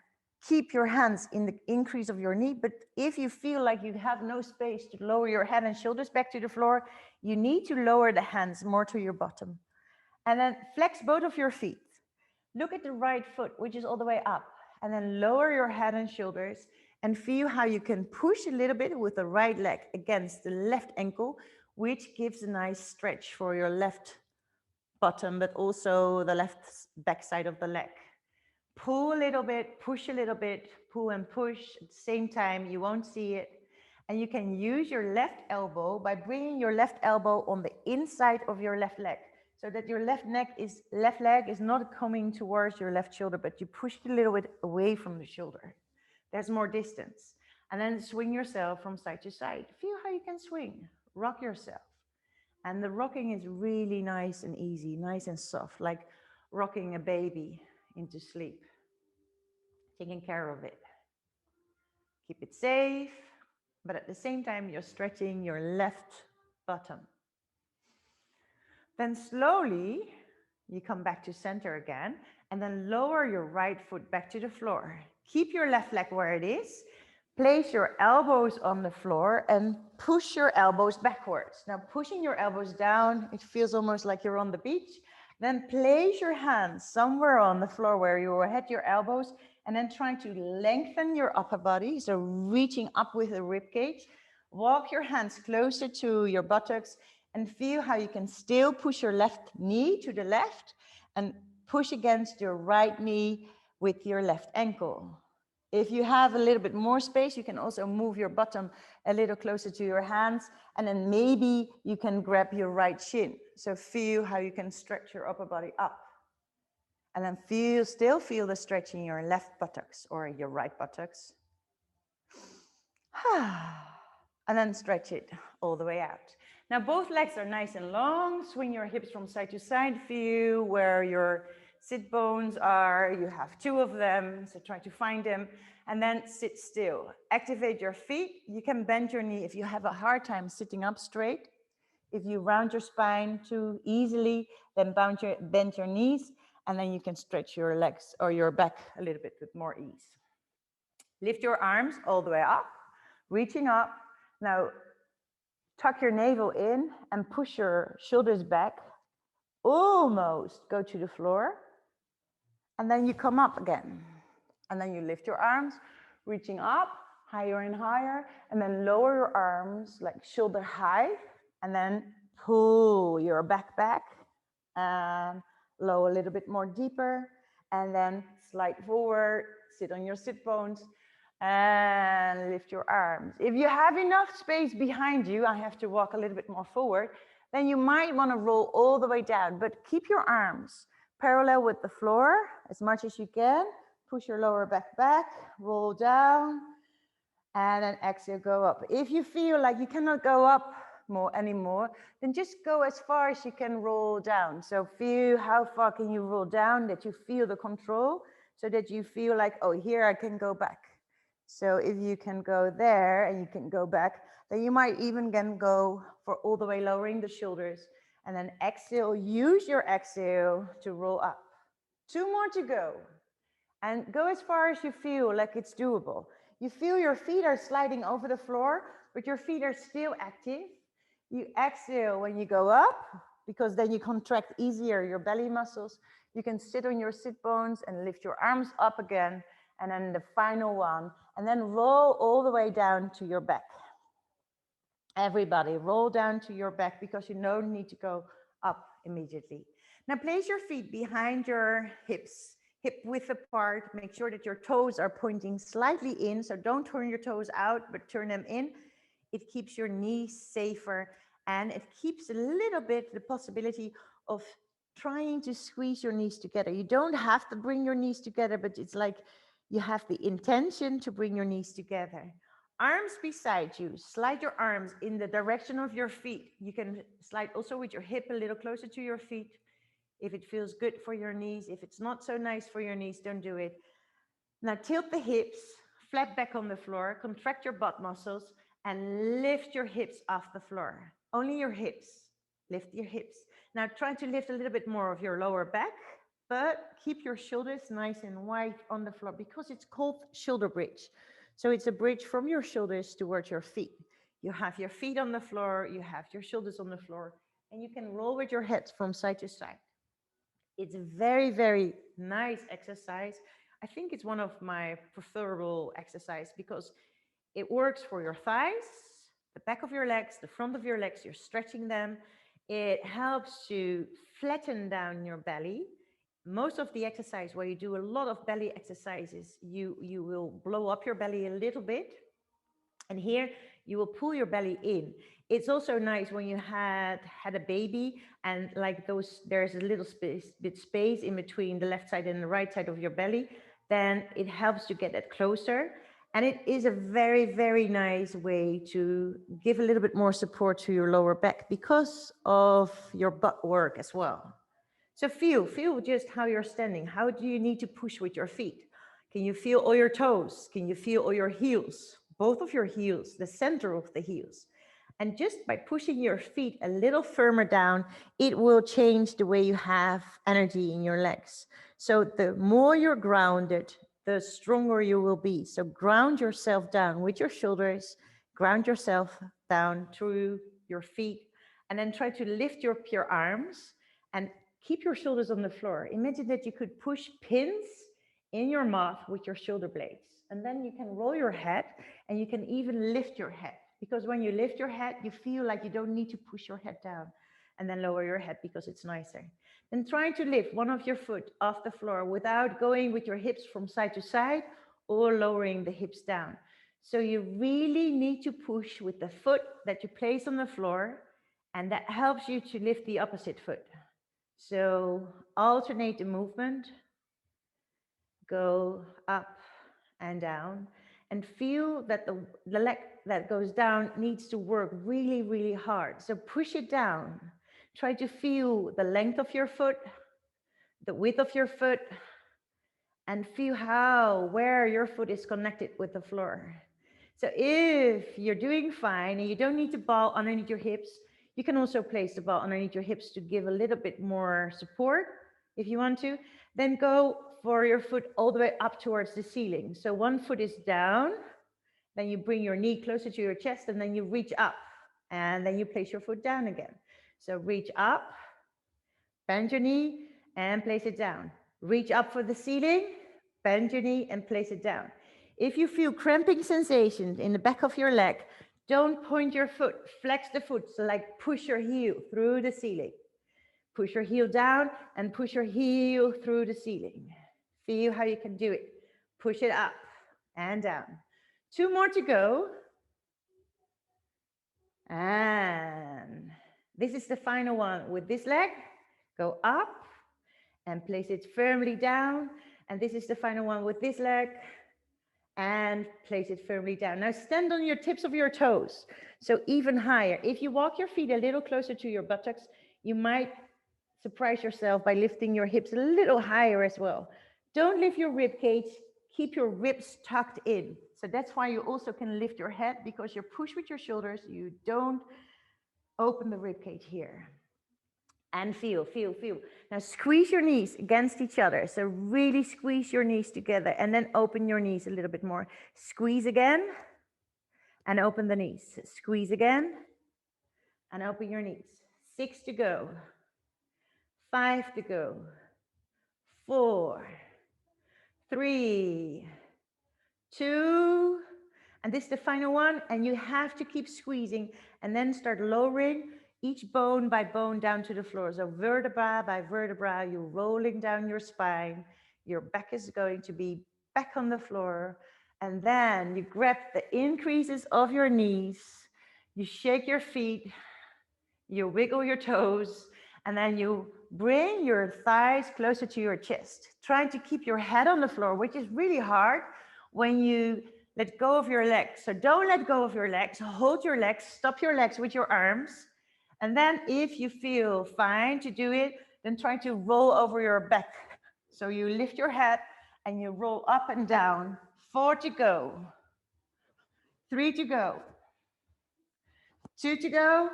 Speaker 1: keep your hands in the increase of your knee, but if you feel like you have no space to lower your head and shoulders back to the floor, you need to lower the hands more to your bottom. And then flex both of your feet. Look at the right foot, which is all the way up, and then lower your head and shoulders and feel how you can push a little bit with the right leg against the left ankle, which gives a nice stretch for your left bottom, but also the left back side of the leg. Pull a little bit, push a little bit, pull and push at the same time. You won't see it. And you can use your left elbow by bringing your left elbow on the inside of your left leg, so that your left leg is not coming towards your left shoulder, but you push it a little bit away from the shoulder. There's more distance. And then swing yourself from side to side. Feel how you can swing. Rock yourself. And the rocking is really nice and easy, nice and soft, like rocking a baby into sleep. Taking care of it. Keep it safe, but at the same time, you're stretching your left bottom. Then slowly, you come back to center again, and then lower your right foot back to the floor. Keep your left leg where it is. Place your elbows on the floor and push your elbows backwards. Now, pushing your elbows down, it feels almost like you're on the beach. Then place your hands somewhere on the floor where you will hit your elbows, and then trying to lengthen your upper body. So reaching up with the rib cage. Walk your hands closer to your buttocks and feel how you can still push your left knee to the left and push against your right knee with your left ankle. If you have a little bit more space, you can also move your bottom a little closer to your hands, and then maybe you can grab your right shin. So feel how you can stretch your upper body up. And then still feel the stretch in your left buttocks or your right buttocks. And then stretch it all the way out. Now both legs are nice and long. Swing your hips from side to side. Feel where your sit bones are. You have two of them, so try to find them. And then sit still. Activate your feet. You can bend your knee if you have a hard time sitting up straight. If you round your spine too easily, then bend your knees, and then you can stretch your legs or your back a little bit with more ease. Lift your arms all the way up, reaching up. Now, tuck your navel in and push your shoulders back. Almost go to the floor. And then you come up again. And then you lift your arms, reaching up, higher and higher. And then lower your arms like shoulder high. And then pull your back back. And lower a little bit more deeper. And then slide forward, sit on your sit bones. And lift your arms. If you have enough space behind you, I have to walk a little bit more forward, then you might want to roll all the way down, but keep your arms parallel with the floor as much as you can. Push your lower back, roll down, and then exhale, go up. If you feel like you cannot go up anymore, then just go as far as you can roll down. So feel how far can you roll down, that you feel the control, so that you feel like, oh, here I can go back. So if you can go there and you can go back, then you might even go for all the way lowering the shoulders. And then exhale, use your exhale to roll up. 2 more to go. And go as far as you feel like it's doable. You feel your feet are sliding over the floor, but your feet are still active. You exhale when you go up, because then you contract easier your belly muscles. You can sit on your sit bones and lift your arms up again. And then the final one, and then roll all the way down to your back. Everybody, roll down to your back, because you don't need to go up immediately. Now place your feet behind your hips, hip width apart. Make sure that your toes are pointing slightly in, so don't turn your toes out, but turn them in. It keeps your knees safer, and it keeps a little bit the possibility of trying to squeeze your knees together. You don't have to bring your knees together, but it's like you have the intention to bring your knees together. arms beside you. Slide your arms in the direction of your feet. You can slide also with your hip a little closer to your feet. If it feels good for your knees, if it's not so nice for your knees, don't do it. Now tilt the hips, flat back on the floor, contract your butt muscles, and lift your hips off the floor. Only your hips. Lift your hips. Now try to lift a little bit more of your lower back, but keep your shoulders nice and wide on the floor because it's called shoulder bridge. So it's a bridge from your shoulders towards your feet. You have your feet on the floor, you have your shoulders on the floor, and you can roll with your head from side to side. It's a very, very nice exercise. I think it's one of my preferable exercise because it works for your thighs, the back of your legs, the front of your legs, you're stretching them. It helps to flatten down your belly. Most of the exercise where you do a lot of belly exercises, you will blow up your belly a little bit. And here you will pull your belly in. It's also nice when you had a baby and like those, there's a little space in between the left side and the right side of your belly, then it helps to get it closer. And it is a very, very nice way to give a little bit more support to your lower back because of your butt work as well. So feel just how you're standing. How do you need to push with your feet? Can you feel all your toes? Can you feel all your heels? Both of your heels, the center of the heels. And just by pushing your feet a little firmer down, it will change the way you have energy in your legs. So the more you're grounded, the stronger you will be. So ground yourself down with your shoulders, ground yourself down through your feet, and then try to lift your arms and keep your shoulders on the floor. Imagine that you could push pins in your mat with your shoulder blades. And then you can roll your head and you can even lift your head. Because when you lift your head, you feel like you don't need to push your head down and then lower your head because it's nicer. Then trying to lift one of your foot off the floor without going with your hips from side to side or lowering the hips down. So you really need to push with the foot that you place on the floor, and that helps you to lift the opposite foot. So alternate the movement, go up and down, and feel that the leg that goes down needs to work really, really hard. So push it down. Try to feel the length of your foot, the width of your foot, and feel where your foot is connected with the floor. So if you're doing fine and you don't need the ball underneath your hips, you can also place the ball underneath your hips to give a little bit more support if you want to. Then go for your foot all the way up towards the ceiling. So one foot is down, then you bring your knee closer to your chest and then you reach up and then you place your foot down again. So reach up, bend your knee and place it down. Reach up for the ceiling, bend your knee and place it down. If you feel cramping sensations in the back of your leg, don't point your foot, flex the foot. So like push your heel through the ceiling. Push your heel down and push your heel through the ceiling. Feel how you can do it. Push it up and down. 2 more to go. And this is the final one with this leg. Go up and place it firmly down. And this is the final one with this leg. And place it firmly down. Now stand on your tips of your toes. So even higher. If you walk your feet a little closer to your buttocks, you might surprise yourself by lifting your hips a little higher as well. Don't lift your rib cage. Keep your ribs tucked in. So that's why you also can lift your head, because you push with your shoulders. You don't open the rib cage here. And feel. Now squeeze your knees against each other. So really squeeze your knees together and then open your knees a little bit more. Squeeze again and open the knees. Squeeze again and open your knees. 6 to go. 5 to go. 4, 3, 2, and this is the final one. And you have to keep squeezing and then start lowering each bone by bone down to the floor. So vertebra by vertebra, you're rolling down your spine. Your back is going to be back on the floor. And then you grab the increases of your knees. You shake your feet. You wiggle your toes. And then you bring your thighs closer to your chest, trying to keep your head on the floor, which is really hard when you let go of your legs. So don't let go of your legs. Hold your legs, stop your legs with your arms. And then if you feel fine to do it, then try to roll over your back. So you lift your head and you roll up and down. 4 to go. 3 to go. 2 to go.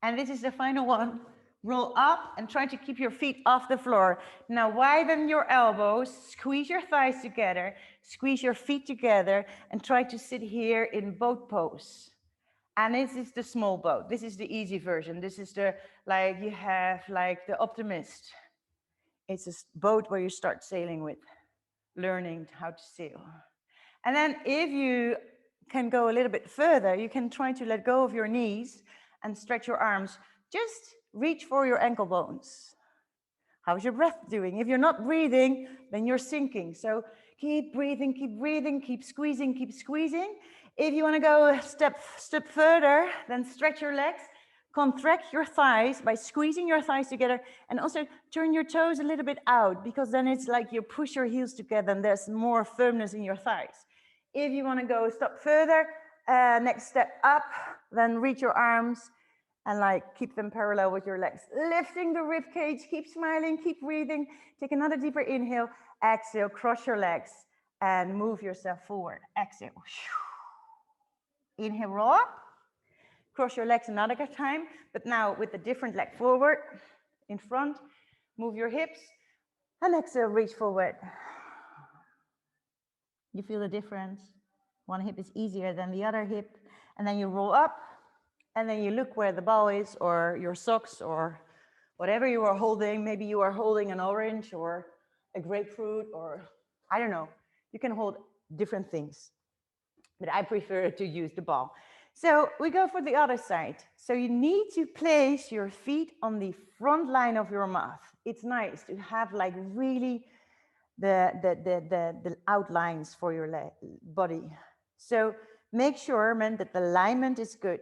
Speaker 1: And this is the final one. Roll up and try to keep your feet off the floor. Now widen your elbows, squeeze your thighs together, squeeze your feet together, and try to sit here in boat pose. And this is the small boat. This is the easy version. This is the, like you have like the Optimist. It's a boat where you start sailing with, learning how to sail. And then if you can go a little bit further, you can try to let go of your knees and stretch your arms. Just reach for your ankle bones. How's your breath doing? If you're not breathing, then you're sinking. So keep breathing, keep squeezing, keep squeezing. If you want to go a step further, then stretch your legs, contract your thighs by squeezing your thighs together, and also turn your toes a little bit out, because then it's like you push your heels together and there's more firmness in your thighs. If you want to go a step further, next step up, then reach your arms and like keep them parallel with your legs. Lifting the rib cage, keep smiling, keep breathing. Take another deeper inhale, exhale, cross your legs and move yourself forward. Exhale. Inhale, roll up. Cross your legs another time, but now with the different leg forward, in front. Move your hips and exhale, reach forward. You feel the difference? One hip is easier than the other hip. And then you roll up and then you look where the ball is, or your socks, or whatever you are holding. Maybe you are holding an orange or a grapefruit, or I don't know. You can hold different things, but I prefer to use the ball. So we go for the other side. So you need to place your feet on the front line of your mat. It's nice to have like really the outlines for your body. So make sure, man, that the alignment is good.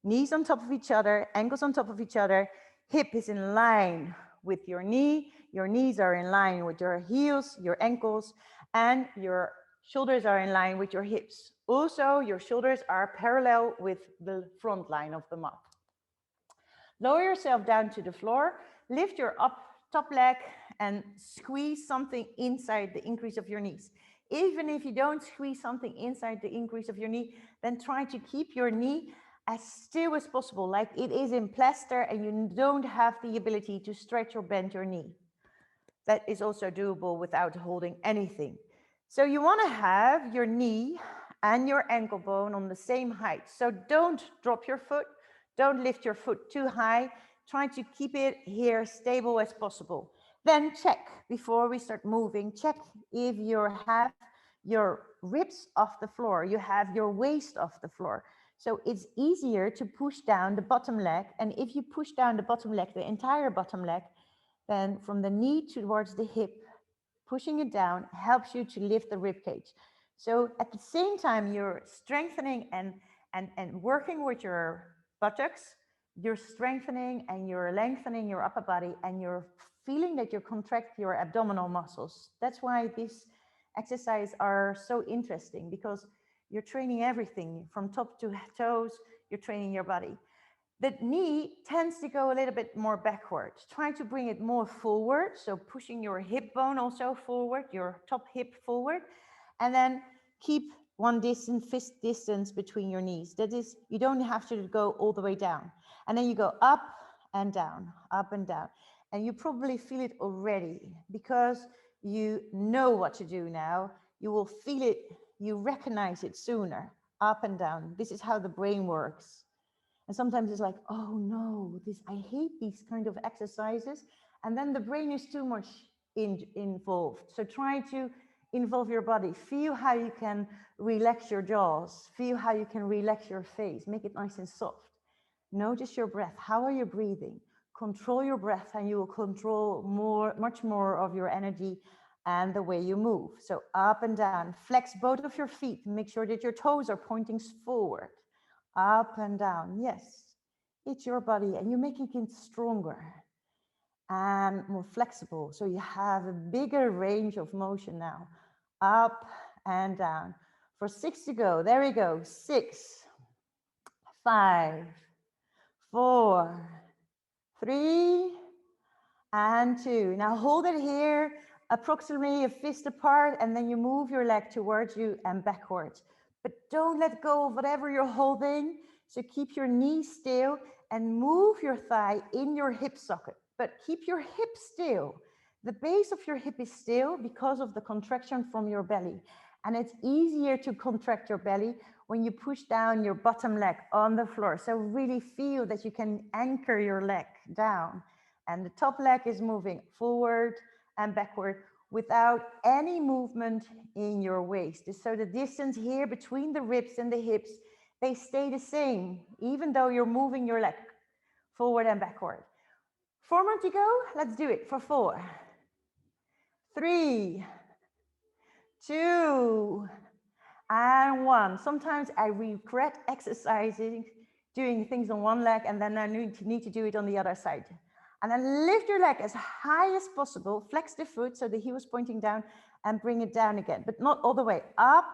Speaker 1: Knees on top of each other, ankles on top of each other, hip is in line with your knee, your knees are in line with your heels, your ankles, and your shoulders are in line with your hips. Also, your shoulders are parallel with the front line of the mat. Lower yourself down to the floor, lift your top leg and squeeze something inside the increase of your knees. Even if you don't squeeze something inside the increase of your knee, then try to keep your knee as still as possible, like it is in plaster and you don't have the ability to stretch or bend your knee. That is also doable without holding anything. So you want to have your knee and your ankle bone on the same height. So don't drop your foot, don't lift your foot too high. Try to keep it here stable as possible. Then check, before we start moving, check if you have your ribs off the floor, you have your waist off the floor. So it's easier to push down the bottom leg. And if you push down the bottom leg, the entire bottom leg, then from the knee towards the hip, pushing it down helps you to lift the rib cage. So at the same time, you're strengthening and working with your buttocks, you're strengthening and you're lengthening your upper body, and you're feeling that you contract your abdominal muscles. That's why these exercises are so interesting, because you're training everything from top to toes, you're training your body. The knee tends to go a little bit more backwards. Try to bring it more forward. So pushing your hip bone also forward, your top hip forward. And then keep one fist distance between your knees. That is, you don't have to go all the way down. And then you go up and down, up and down. And you probably feel it already, because you know what to do now. You will feel it, you recognize it sooner, up and down. This is how the brain works. And sometimes it's like, oh no, I hate these kind of exercises. And then the brain is too much involved. So try to involve your body. Feel how you can relax your jaws. Feel how you can relax your face. Make it nice and soft. Notice your breath. How are you breathing? Control your breath and you will control much more of your energy and the way you move. So up and down. Flex both of your feet. Make sure that your toes are pointing forward. Up and down. Yes, it's your body and you're making it stronger and more flexible. So you have a bigger range of motion now. Up and down. For 6 to go. There we go. 6, 5, 4, 3, and 2. Now hold it here, approximately a fist apart, and then you move your leg towards you and backwards. But don't let go of whatever you're holding. So keep your knee still and move your thigh in your hip socket. But keep your hip still. The base of your hip is still because of the contraction from your belly. And it's easier to contract your belly when you push down your bottom leg on the floor. So really feel that you can anchor your leg down. And the top leg is moving forward and backward without any movement in your waist. So the distance here between the ribs and the hips, they stay the same, even though you're moving your leg forward and backward. 4 more to go. Let's do it for 4, 3, 2, and 1. Sometimes I regret exercising, doing things on one leg, and then I need to do it on the other side. And then lift your leg as high as possible. Flex the foot so the heel is pointing down and bring it down again, but not all the way. Up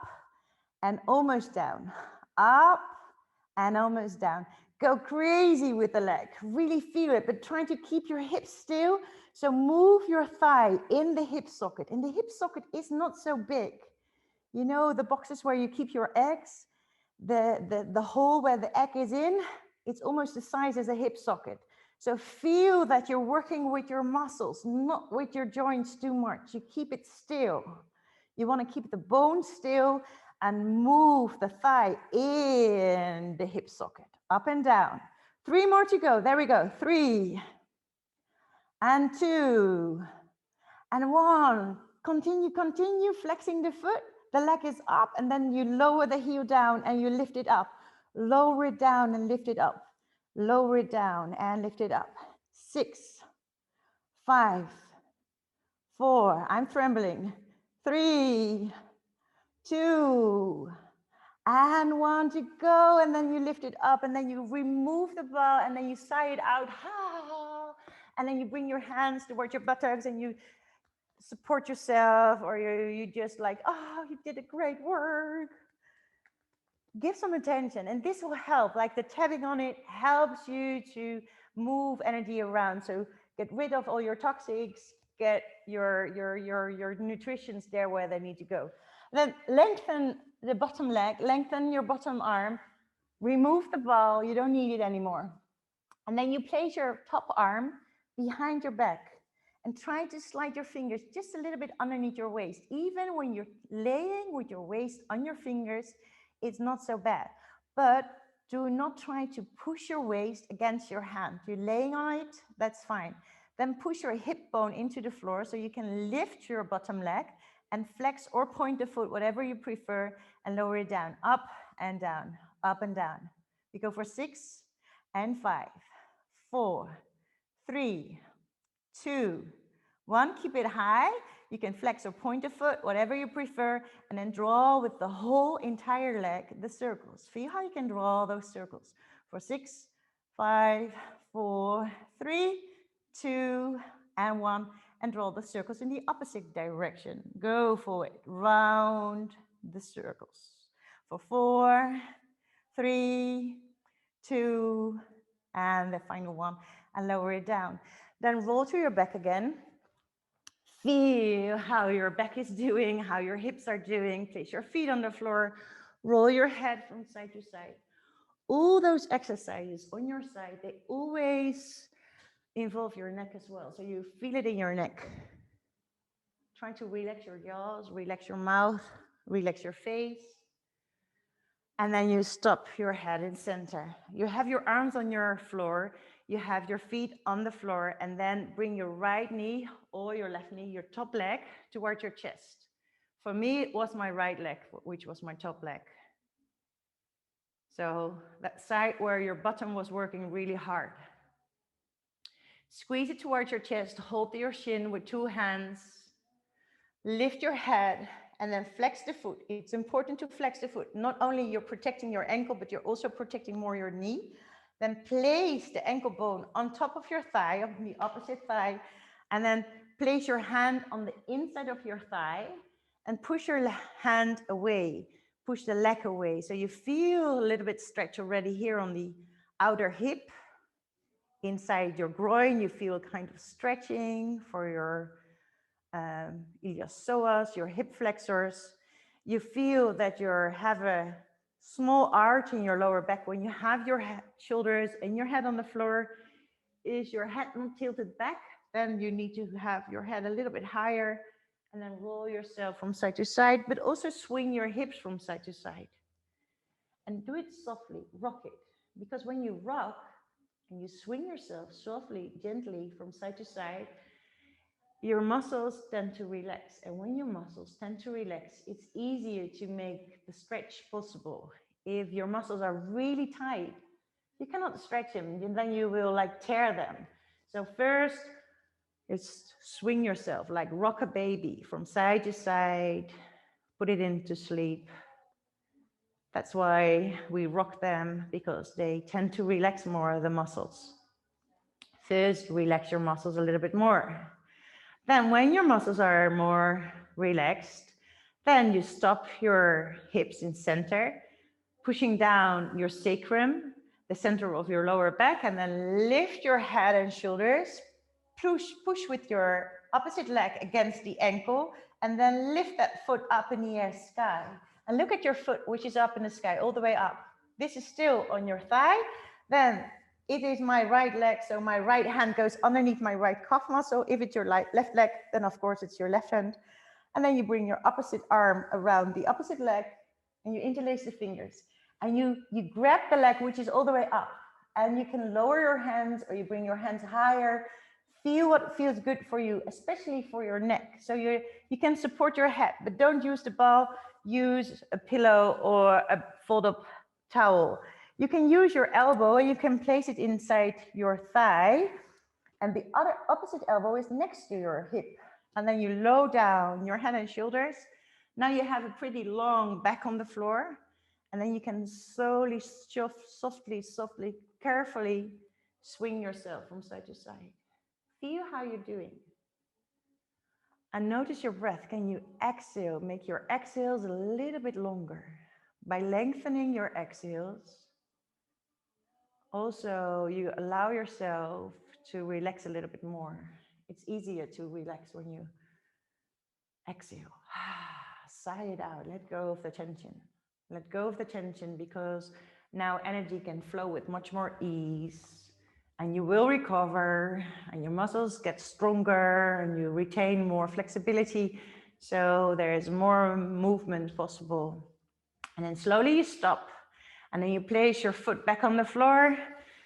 Speaker 1: and almost down. Up and almost down. Go crazy with the leg. Really feel it, but try to keep your hips still. So move your thigh in the hip socket. And the hip socket is not so big. You know, the boxes where you keep your eggs, the hole where the egg is in, it's almost the size as a hip socket. So feel that you're working with your muscles, not with your joints too much. You keep it still. You want to keep the bone still and move the thigh in the hip socket, up and down. 3 more to go. There we go. 3, and 2, and 1. Continue flexing the foot. The leg is up, and then you lower the heel down and you lift it up. Lower it down and lift it up. Lower it down and lift it up. 6, 5, 4. I'm trembling. 3, 2, and 1 to go. And then you lift it up, and then you remove the ball, and then you sigh it out. And then you bring your hands towards your buttocks and you support yourself, or you just like, oh, you did a great work. Give some attention, and this will help. Like the tapping on it helps you to move energy around. So get rid of all your toxics, get your nutritions there where they need to go. Then lengthen the bottom leg, lengthen your bottom arm, remove the ball, you don't need it anymore. And then you place your top arm behind your back and try to slide your fingers just a little bit underneath your waist. Even when you're laying with your waist on your fingers, it's not so bad. But do not try to push your waist against your hand. You're laying on it, that's fine. Then push your hip bone into the floor so you can lift your bottom leg and flex or point the foot, whatever you prefer, and lower it down, up and down, up and down. We go for 6 and 5, 4, 3, 2, 1. Keep it high. You can flex or point the foot, whatever you prefer, and then draw with the whole entire leg the circles. Feel how you can draw those circles. For 6, 5, 4, 3, 2, and 1. And draw the circles in the opposite direction. Go for it. Round the circles. For 4, 3, 2, and the final one. And lower it down. Then roll to your back again. Feel how your back is doing, how your hips are doing. Place your feet on the floor. Roll your head from side to side. All those exercises on your side, they always involve your neck as well. So you feel it in your neck. Try to relax your jaws, relax your mouth, relax your face. And then you stop your head in center. You have your arms on your floor. You have your feet on the floor, and then bring your right knee or your left knee, your top leg, towards your chest. For me, it was my right leg, which was my top leg. So that side where your bottom was working really hard. Squeeze it towards your chest, hold your shin with 2 hands, lift your head, and then flex the foot. It's important to flex the foot. Not only you're protecting your ankle, but you're also protecting more your knee. Then place the ankle bone on top of your thigh, on the opposite thigh, and then place your hand on the inside of your thigh and push your hand away. push the leg away. So you feel a little bit stretch already here on the outer hip. Inside your groin, you feel kind of stretching for your iliopsoas, your hip flexors. You feel that you have a small arch in your lower back. When you have your shoulders and your head on the floor, is your head not tilted back? Then you need to have your head a little bit higher and then roll yourself from side to side, but also swing your hips from side to side. And do it softly, rock it. Because when you rock and you swing yourself softly, gently from side to side, your muscles tend to relax. And when your muscles tend to relax, it's easier to make the stretch possible. If your muscles are really tight, you cannot stretch them, and then you will like tear them. So first, it's swing yourself, like rock a baby from side to side, put it into sleep. That's why we rock them, because they tend to relax more, the muscles. First, relax your muscles a little bit more. Then when your muscles are more relaxed, then you stop your hips in center, pushing down your sacrum, the center of your lower back, and then lift your head and shoulders, push with your opposite leg against the ankle, and then lift that foot up in the air, sky. And look at your foot, which is up in the sky, all the way up. This is still on your thigh. Then it is my right leg, so my right hand goes underneath my right calf muscle. If it's your left leg, then of course it's your left hand. And then you bring your opposite arm around the opposite leg, and you interlace the fingers. And you grab the leg, which is all the way up. And you can lower your hands, or you bring your hands higher. Feel what feels good for you, especially for your neck. So you can support your head, but don't use the ball. Use a pillow or a fold-up towel. You can use your elbow, and you can place it inside your thigh. And the other opposite elbow is next to your hip. And then you lower down your head and shoulders. Now you have a pretty long back on the floor. And then you can slowly, softly, carefully swing yourself from side to side. Feel how you're doing. And notice your breath. Can you exhale? Make your exhales a little bit longer by lengthening your exhales. Also, you allow yourself to relax a little bit more. It's easier to relax when you exhale. Sigh it out. Let go of the tension. Let go of the tension, because now energy can flow with much more ease, and you will recover, and your muscles get stronger, and you retain more flexibility. So there is more movement possible. And then slowly you stop, and then you place your foot back on the floor.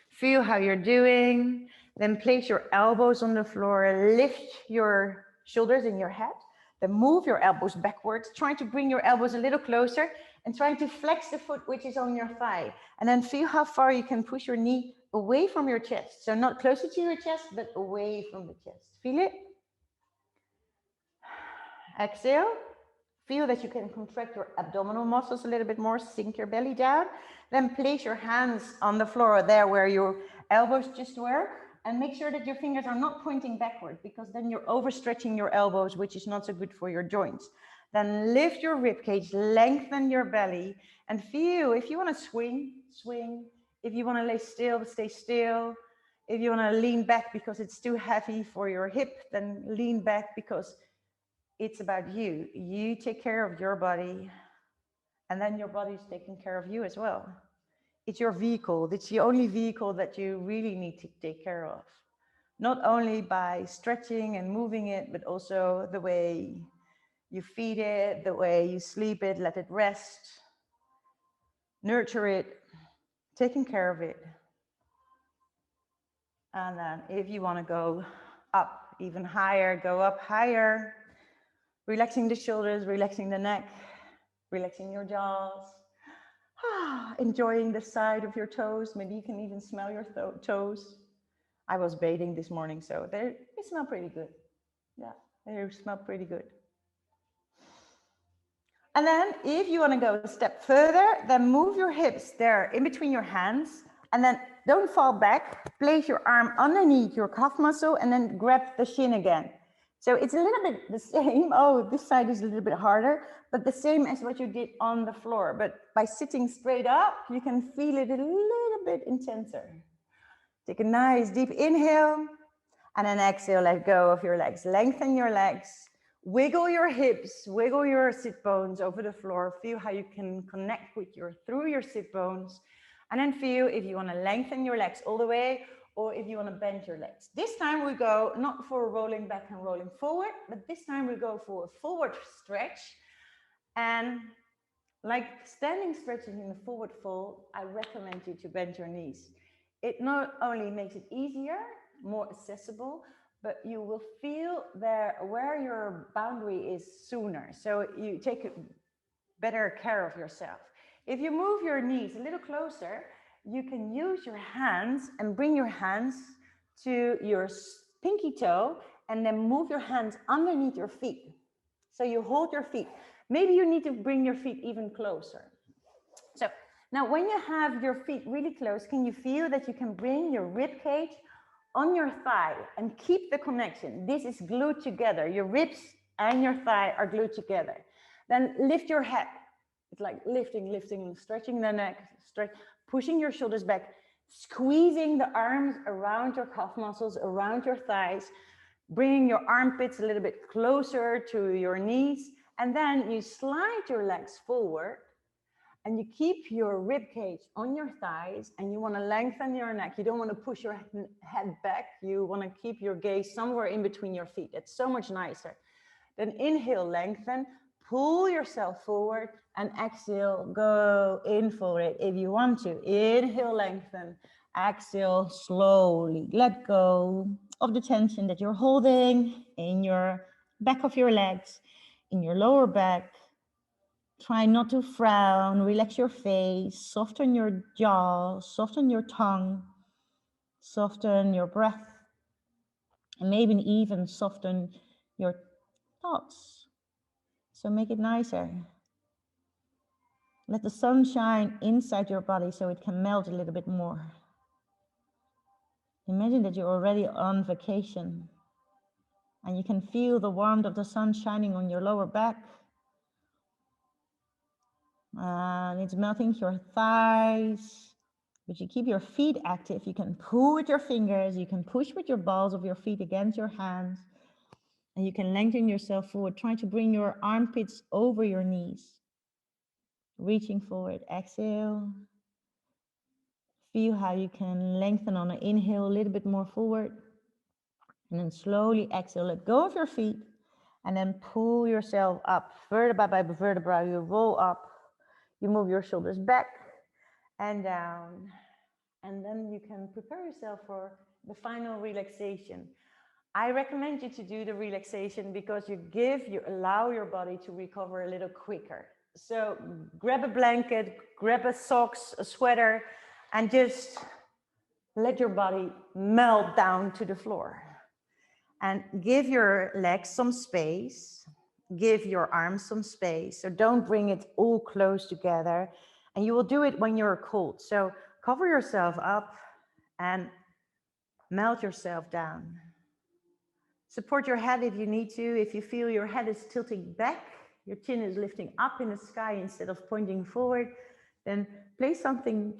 Speaker 1: Feel how you're doing. Then place your elbows on the floor. Lift your shoulders in your head. Then move your elbows backwards, trying to bring your elbows a little closer, and trying to flex the foot which is on your thigh. And then feel how far you can push your knee away from your chest. So not closer to your chest, but away from the chest. Feel it? Exhale. Feel that you can contract your abdominal muscles a little bit more, sink your belly down. Then place your hands on the floor there where your elbows just were, and make sure that your fingers are not pointing backward, because then you're overstretching your elbows, which is not so good for your joints. Then lift your rib cage, lengthen your belly, and feel, if you want to swing, swing. If you want to lay still, stay still. If you want to lean back because it's too heavy for your hip, then lean back, because it's about you. You take care of your body, and then your body is taking care of you as well. It's your vehicle. It's the only vehicle that you really need to take care of. Not only by stretching and moving it, but also the way you feed it, the way you sleep it, let it rest, nurture it, taking care of it. And then if you want to go up even higher, go up higher, relaxing the shoulders, relaxing the neck, relaxing your jaws, enjoying the side of your toes. Maybe you can even smell your toes. I was bathing this morning, so they smell pretty good. Yeah, they smell pretty good. And then if you want to go a step further, then move your hips there in between your hands, and then don't fall back. Place your arm underneath your calf muscle, and then grab the shin again. So it's a little bit the same. Oh, this side is a little bit harder, but the same as what you did on the floor. But by sitting straight up, you can feel it a little bit intenser. Take a nice deep inhale and then exhale, let go of your legs. Lengthen your legs, wiggle your hips, wiggle your sit bones over the floor. Feel how you can connect with through your sit bones. And then feel if you want to lengthen your legs all the way or if you want to bend your legs. This time we go not for rolling back and rolling forward, but this time we go for a forward stretch. And like standing stretching in the forward fold, I recommend you to bend your knees. It not only makes it easier, more accessible, but you will feel there where your boundary is sooner. So you take better care of yourself. If you move your knees a little closer, you can use your hands and bring your hands to your pinky toe and then move your hands underneath your feet. So you hold your feet. Maybe you need to bring your feet even closer. So now when you have your feet really close, can you feel that you can bring your rib cage on your thigh and keep the connection? This is glued together. Your ribs and your thigh are glued together. Then lift your head. It's like lifting, stretching the neck, pushing your shoulders back, squeezing the arms around your calf muscles, around your thighs, bringing your armpits a little bit closer to your knees. And then you slide your legs forward and you keep your rib cage on your thighs and you want to lengthen your neck. You don't want to push your head back. You want to keep your gaze somewhere in between your feet. It's so much nicer. Then inhale, lengthen, pull yourself forward and exhale, go in for it if you want to. Inhale, lengthen, exhale, slowly let go of the tension that you're holding in your back of your legs, in your lower back. Try not to frown, relax your face, soften your jaw, soften your tongue, soften your breath, and maybe even soften your thoughts. So make it nicer. Let the sun shine inside your body so it can melt a little bit more. Imagine that you're already on vacation and you can feel the warmth of the sun shining on your lower back. And it's melting your thighs, but you keep your feet active. You can pull with your fingers, you can push with your balls of your feet against your hands, and you can lengthen yourself forward. Try to bring your armpits over your knees. Reaching forward, exhale. Feel how you can lengthen on an inhale a little bit more forward. And then slowly exhale, let go of your feet. And then pull yourself up, vertebra by vertebra. You roll up, you move your shoulders back and down. And then you can prepare yourself for the final relaxation. I recommend you to do the relaxation because you allow your body to recover a little quicker. So grab a blanket, grab a socks, a sweater, and just let your body melt down to the floor. And give your legs some space, give your arms some space. So don't bring it all close together. And you will do it when you're cold. So cover yourself up and melt yourself down. Support your head if you need to. If you feel your head is tilting back, your chin is lifting up in the sky instead of pointing forward, then place something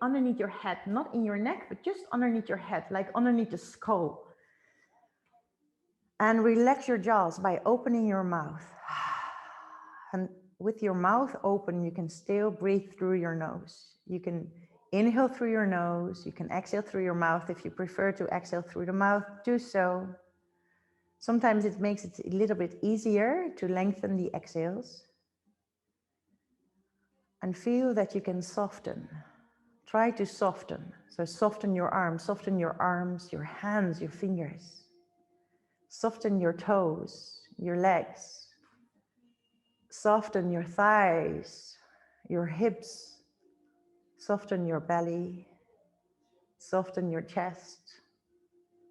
Speaker 1: underneath your head, not in your neck, but just underneath your head, like underneath the skull. And relax your jaws by opening your mouth. And with your mouth open, you can still breathe through your nose. You can inhale through your nose. You can exhale through your mouth. If you prefer to exhale through the mouth, do so. Sometimes it makes it a little bit easier to lengthen the exhales. And feel that you can soften. Try to soften. So soften your arms, your hands, your fingers. Soften your toes, your legs. Soften your thighs, your hips. Soften your belly. Soften your chest.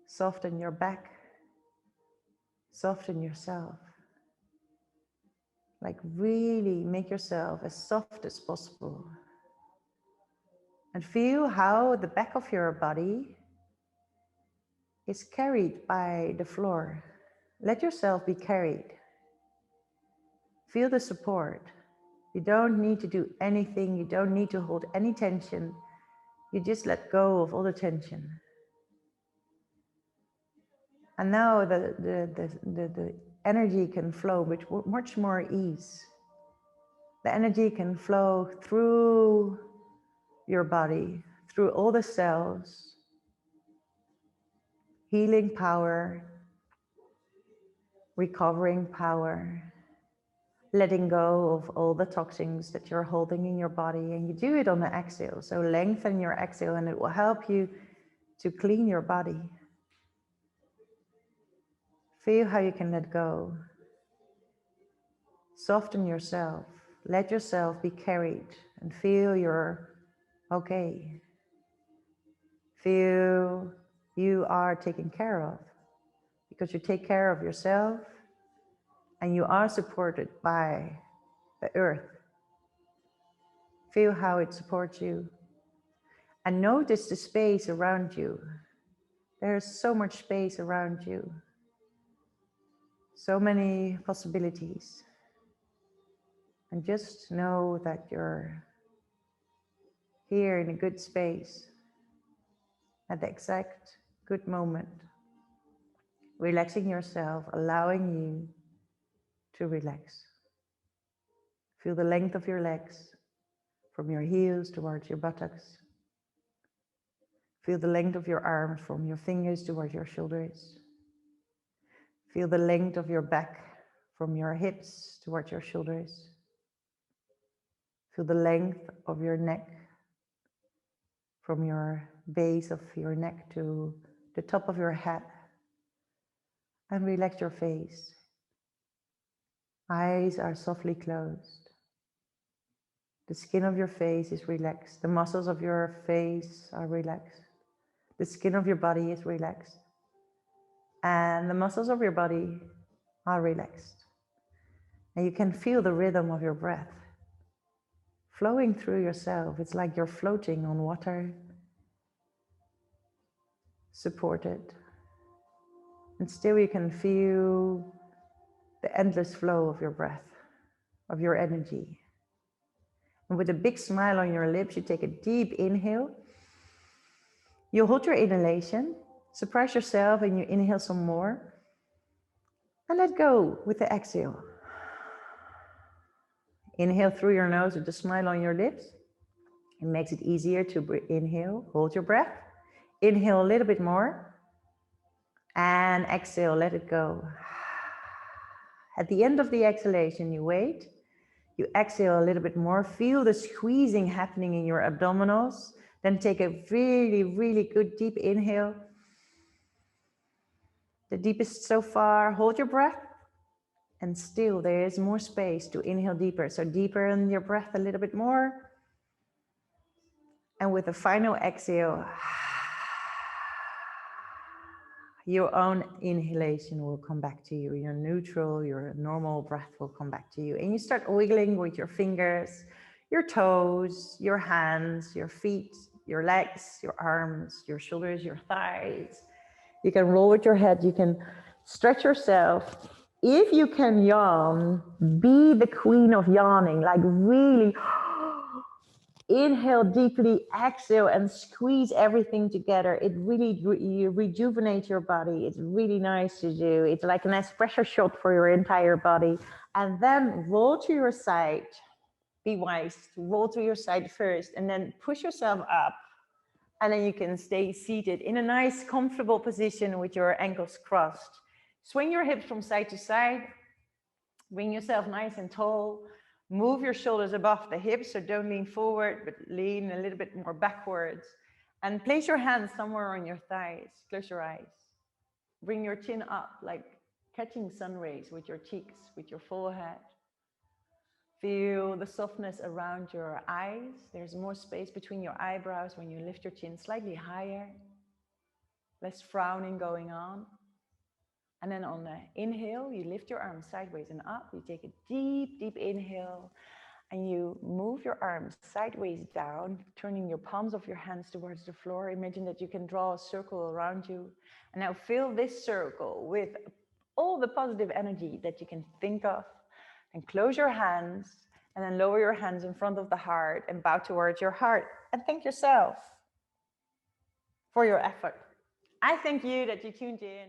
Speaker 1: Soften your back. Soften yourself. Like really make yourself as soft as possible. And feel how the back of your body is carried by the floor. Let yourself be carried. Feel the support. You don't need to do anything. You don't need to hold any tension. You just let go of all the tension. And now the energy can flow with much more ease. The energy can flow through your body, through all the cells, healing power, recovering power, letting go of all the toxins that you're holding in your body. And you do it on the exhale. So lengthen your exhale and it will help you to clean your body. Feel how you can let go. Soften yourself. Let yourself be carried and feel you're okay. Feel you are taken care of because you take care of yourself and you are supported by the earth. Feel how it supports you and notice the space around you. There's so much space around you. So many possibilities. And just know that you're here in a good space at the exact good moment. Relaxing yourself, allowing you to relax. Feel the length of your legs from your heels towards your buttocks. Feel the length of your arms from your fingers towards your shoulders. Feel the length of your back from your hips towards your shoulders. Feel the length of your neck from your base of your neck to the top of your head. And relax your face. Eyes are softly closed. The skin of your face is relaxed. The muscles of your face are relaxed. The skin of your body is relaxed. And the muscles of your body are relaxed. And you can feel the rhythm of your breath flowing through yourself. It's like you're floating on water, supported. And still you can feel the endless flow of your breath, of your energy. And with a big smile on your lips, you take a deep inhale. You hold your inhalation, surprise yourself, and you inhale some more. And let go with the exhale. Inhale through your nose with a smile on your lips. It makes it easier to inhale. Hold your breath. Inhale a little bit more. And exhale, let it go. At the end of the exhalation, you wait. You exhale a little bit more. Feel the squeezing happening in your abdominals. Then take a really, really good deep inhale. The deepest so far. Hold your breath. And still there is more space to inhale deeper. So deeper in your breath a little bit more. And with the final exhale, your own inhalation will come back to you. Your neutral, your normal breath will come back to you. And you start wiggling with your fingers, your toes, your hands, your feet, your legs, your arms, your shoulders, your thighs. You can roll with your head. You can stretch yourself. If you can yawn, be the queen of yawning, like really inhale deeply, exhale, and squeeze everything together. It really you rejuvenates your body. It's really nice to do. It's like a nice pressure shot for your entire body. And then roll to your side. Be wise to roll to your side first and then push yourself up. And then you can stay seated in a nice, comfortable position with your ankles crossed. Swing your hips from side to side. Bring yourself nice and tall. Move your shoulders above the hips, so don't lean forward, but lean a little bit more backwards. And place your hands somewhere on your thighs. Close your eyes. Bring your chin up, like catching sun rays with your cheeks, with your forehead. Feel the softness around your eyes. There's more space between your eyebrows when you lift your chin slightly higher. Less frowning going on. And then on the inhale, you lift your arms sideways and up. You take a deep, deep inhale and you move your arms sideways down, turning your palms of your hands towards the floor. Imagine that you can draw a circle around you. And now fill this circle with all the positive energy that you can think of, and close your hands, and then lower your hands in front of the heart and bow towards your heart, and thank yourself for your effort. I thank you that you tuned in.